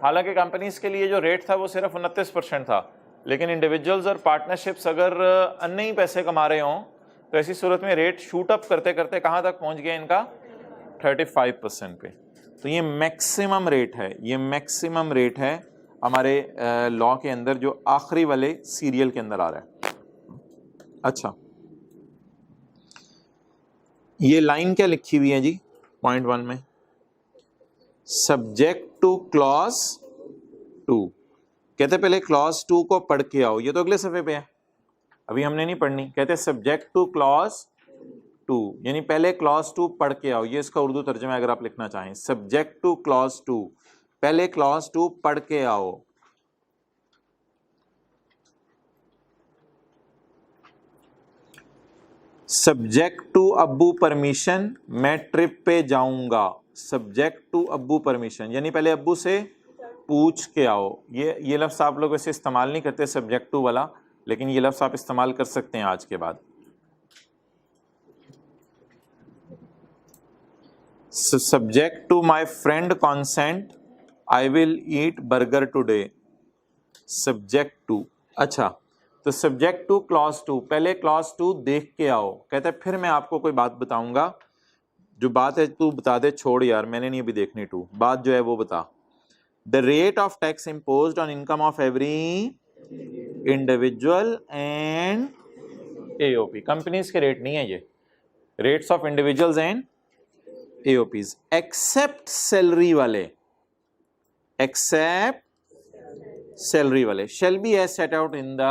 हालांकि कंपनीज के लिए जो रेट था वो सिर्फ 29% था, लेकिन इंडिविजुअल्स और पार्टनरशिप्स अगर अन्य ही पैसे कमा रहे हों तो ऐसी सूरत में रेट शूट अप करते करते कहाँ तक पहुंच गया इनका? 35% पे। तो ये मैक्सिमम रेट है, ये मैक्सिमम रेट है हमारे लॉ के अंदर जो आखिरी वाले सीरियल के अंदर आ रहा है। अच्छा ये लाइन क्या लिखी हुई है जी पॉइंट 1 में? Subject two clause 2। कहते पहले क्लॉज 2 को पढ़ के आओ। ये तो अगले सफ़े पे है, अभी हमने नहीं पढ़नी। कहते सब्जेक्ट टू क्लॉज 2 यानी पहले क्लॉज 2 पढ़ के आओ। ये इसका उर्दू तर्जुमा अगर आप लिखना चाहें। सब्जेक्ट टू क्लॉज 2, पहले क्लॉज 2 पढ़ के आओ। सब्जेक्ट टू अब्बू परमिशन, मैं ट्रिप पे जाऊंगा। सब्जेक्ट टू अब्बू परमिशन यानी पहले अब्बू से पूछ के आओ। ये लफ्ज़ आप लोग वैसे इस्तेमाल नहीं करते सब्जेक्ट टू वाला, लेकिन ये लफ्ज़ आप इस्तेमाल कर सकते हैं आज के बाद। Subject to my friend consent I will eat burger today. Subject to. अच्छा तो सब्जेक्ट टू क्लॉज 2, पहले क्लॉज 2 देख के आओ। कहते हैं फिर मैं आपको कोई बात बताऊंगा, जो बात है तू बता दे, छोड़ यार मैंने नहीं अभी देखनी। टू बात जो है वो बता। The rate of tax imposed on income of every individual and AOP. Companies के रेट नहीं है ये, rates of individuals and AOPs except salary वाले, एक्सेप्ट सैलरी वाले shall be as set out in the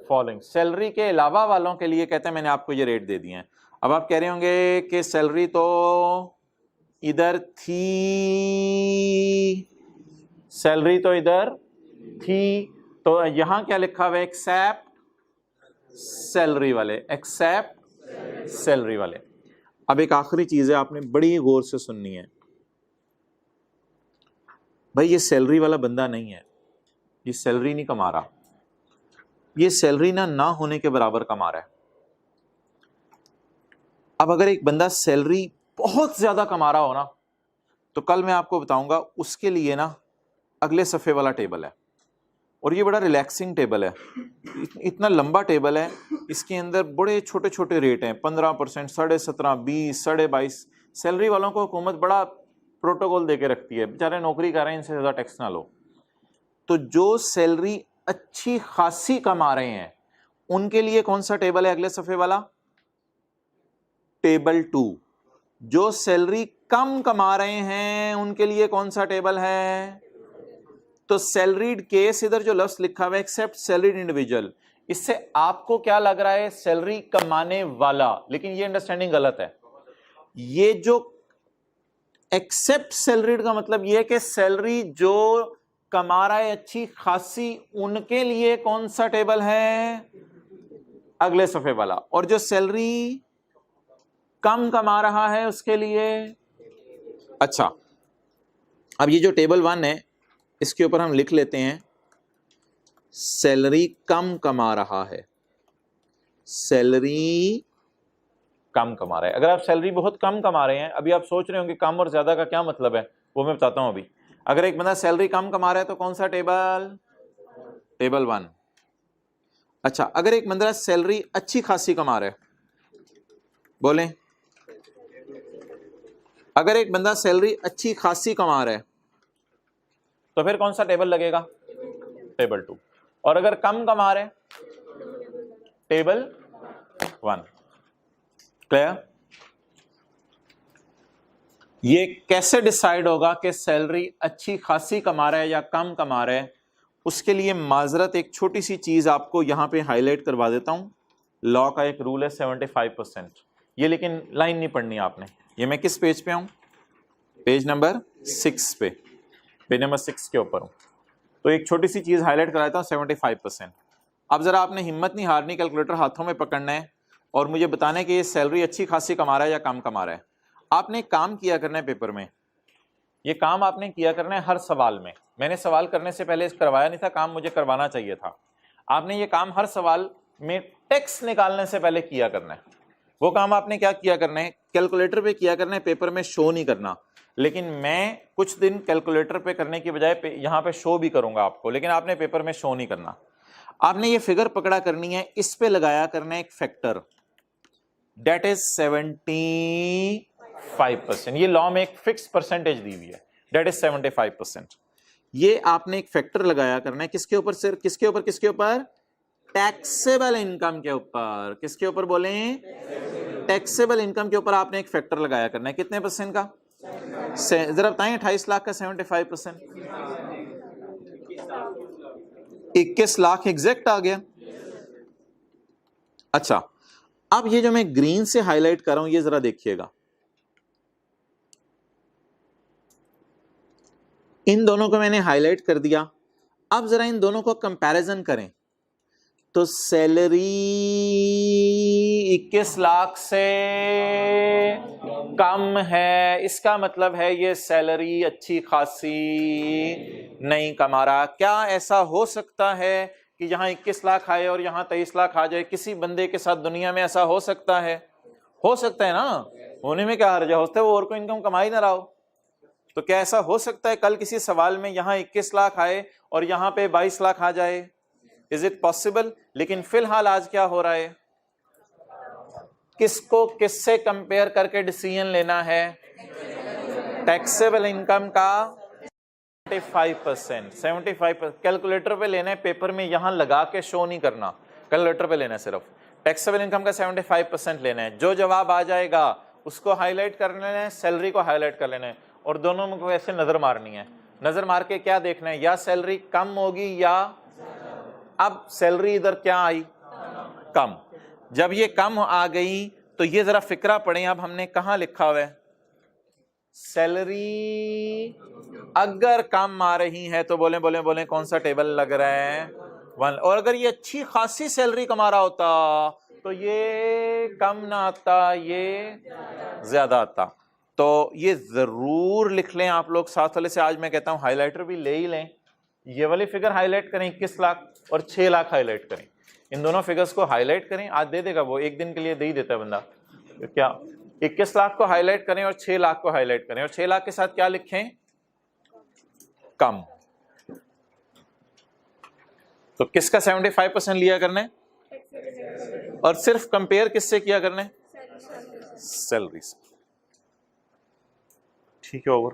following. Salary के अलावा वालों के लिए कहते हैं मैंने आपको ये रेट दे दिए हैं। अब आप कह रहे होंगे कि सैलरी तो इधर थी, सैलरी तो इधर थी, तो यहां क्या लिखा हुआ है? एक्सेप्ट सैलरी वाले, एक्सेप्ट सैलरी वाले। अब एक आखिरी चीज है आपने बड़ी गौर से सुननी है भाई। ये सैलरी वाला बंदा नहीं है, ये सैलरी नहीं कमा रहा, ये सैलरी ना होने के बराबर कमा रहा है। अब अगर एक बंदा सैलरी बहुत ज्यादा कमा रहा हो ना, तो कल मैं आपको बताऊंगा उसके लिए ना अगले सफ़े वाला टेबल है, और ये बड़ा रिलैक्सिंग टेबल है। इतना लंबा टेबल है, इसके अंदर बड़े छोटे छोटे रेट हैं, 15%, 17.5%, 20, 22.5। सैलरी वालों को हुकूमत बड़ा प्रोटोकॉल दे के रखती है, बेचारे नौकरी कर रहे हैं, इनसे ज़्यादा टैक्स ना लो। तो जो सैलरी अच्छी खासी कमा रहे हैं उनके लिए कौन सा टेबल है अगले सफे वाला? टेबल 2। जो सैलरी कम कमा रहे हैं उनके लिए कौन सा टेबल है? तो सैलरीड केस, इधर जो लफ्ज लिखा हुआ है एक्सेप्ट सैलरीड इंडिविजुअल, इससे आपको क्या लग रहा है? सैलरी कमाने वाला, लेकिन ये अंडरस्टैंडिंग गलत है। ये जो एक्सेप्ट सैलरीड का मतलब ये है कि सैलरी जो कमा रहा है अच्छी खासी, उनके लिए कौन सा टेबल है? अगले सफे वाला। और जो सैलरी कम कमा रहा है उसके लिए, अच्छा अब ये जो टेबल 1 है इसके ऊपर हम लिख लेते हैं सैलरी कम कमा रहा है, सैलरी कम कमा रहा है। अगर आप सैलरी बहुत कम कमा रहे हैं, अभी आप सोच रहे होंगे कम और ज्यादा का क्या मतलब है, वो मैं बताता हूं अभी। अगर एक बंदा सैलरी कम कमा रहा है तो कौन सा टेबल? टेबल 1। अच्छा, अगर एक बंदा सैलरी अच्छी खासी कमा रहा है, बोलें, अगर एक बंदा सैलरी अच्छी खासी कमा रहा है तो फिर कौन सा टेबल लगेगा? टेबल 2। और अगर कम कमा रहे, टेबल 1। क्लियर? ये कैसे डिसाइड होगा कि सैलरी अच्छी खासी कमा रहा है या कम कमा रहा है? उसके लिए माजरत एक छोटी सी चीज आपको यहां पे हाईलाइट करवा देता हूं। लॉ का एक रूल है 75%। ये लेकिन लाइन नहीं पढ़नी आपने। ये मैं किस पेज पे हूं? पेज नंबर 6 पे, पेज नंबर 6 के ऊपर हूं। तो एक छोटी सी चीज हाईलाइट कराता हूं, 75%। अब जरा आपने हिम्मत नहीं हारनी, कैलकुलेटर हाथों में पकड़ना है और मुझे बताना है कि ये सैलरी अच्छी खासी कमा रहा है या कम कमा रहा है। आपने काम किया करना है पेपर में, ये काम आपने किया करना है हर सवाल में। मैंने सवाल करने से पहले करवाया नहीं था, काम मुझे करवाना चाहिए था। आपने ये काम हर सवाल में टेक्स्ट निकालने से पहले किया करना है। वो काम आपने क्या किया करना है? कैलकुलेटर पे किया करना है, पेपर में शो नहीं करना। लेकिन मैं कुछ दिन कैलकुलेटर पे करने की बजाय यहां पे शो भी करूंगा आपको, लेकिन आपने पेपर में शो नहीं करना। आपने ये फिगर पकड़ा करनी है, इस पे लगाया करना है एक फैक्टर, दैट इज 75%। ये लॉ में एक फिक्स परसेंटेज दी हुई है, दैट इज 75%। ये आपने एक फैक्टर लगाया करना है किसके ऊपर? सिर्फ किसके ऊपर? किसके ऊपर? टैक्सेबल इनकम के ऊपर। किसके ऊपर बोलें? टैक्सेबल इनकम के ऊपर आपने एक फैक्टर लगाया करना है। कितने परसेंट का? जरा बताएं, 28 लाख का 75%, 21 लाख एग्जैक्ट आ गया। अच्छा, अब ये जो मैं ग्रीन से हाईलाइट कर रहा हूं, ये जरा देखिएगा, इन दोनों को मैंने हाईलाइट कर दिया। अब जरा इन दोनों को कंपैरिजन करें तो सैलरी 21 लाख से कम है, इसका मतलब है ये सैलरी अच्छी खासी नहीं कमा रहा। क्या ऐसा हो सकता है कि यहां 21 लाख आए और यहां 23 लाख आ जाए? किसी बंदे के साथ दुनिया में ऐसा हो सकता है? हो सकता है ना, होने में क्या हर्ज है? होता है वो और कोई इनकम कमा ही ना रहा हो। तो क्या ऐसा हो सकता है कल किसी सवाल में यहां 21 लाख आए और यहां पे 22 लाख आ जाए? Is it possible? लेकिन फिलहाल आज क्या हो रहा है, किसको किससे कंपेयर करके डिसीजन लेना है? टैक्सेबल इनकम का 75%। कैलकुलेटर पे लेना है, पेपर में यहां लगा के शो नहीं करना, कैलकुलेटर पे लेना है। सिर्फ टैक्सेबल इनकम का 75% लेना है। जो जवाब आ जाएगा उसको हाईलाइट कर लेना है, सैलरी को हाईलाइट कर लेना है, और दोनों में ऐसे नजर मारनी है। नजर मार के क्या देखना है, या सैलरी कम होगी या, अब सैलरी इधर क्या आई? कम। जब ये कम आ गई तो ये जरा फिक्रा पड़े, अब हमने कहां लिखा हुआ है? सैलरी अगर कम आ रही है तो बोले बोले बोले कौन सा टेबल लग रहा है? 1। और अगर ये अच्छी खासी सैलरी कमा रहा होता तो ये कम ना आता, ये ज्यादा आता। तो ये जरूर लिख लें आप लोग साथ वाले से। आज मैं कहता हूं हाईलाइटर भी ले ही लें। ये वाली फिगर हाईलाइट करें, 21 लाख और 6 लाख हाईलाइट करें। इन दोनों फिगर्स को हाईलाइट करें, आज दे देगा वो, एक दिन के लिए दे ही देता है बंदा। तो क्या 21 लाख को हाईलाइट करें और 6 लाख को हाईलाइट करें, और 6 लाख के साथ क्या लिखें? कम। तो किसका 75% लिया करने, और सिर्फ कंपेयर किससे किया करने? सैलरी से। ठीक है, ओवर।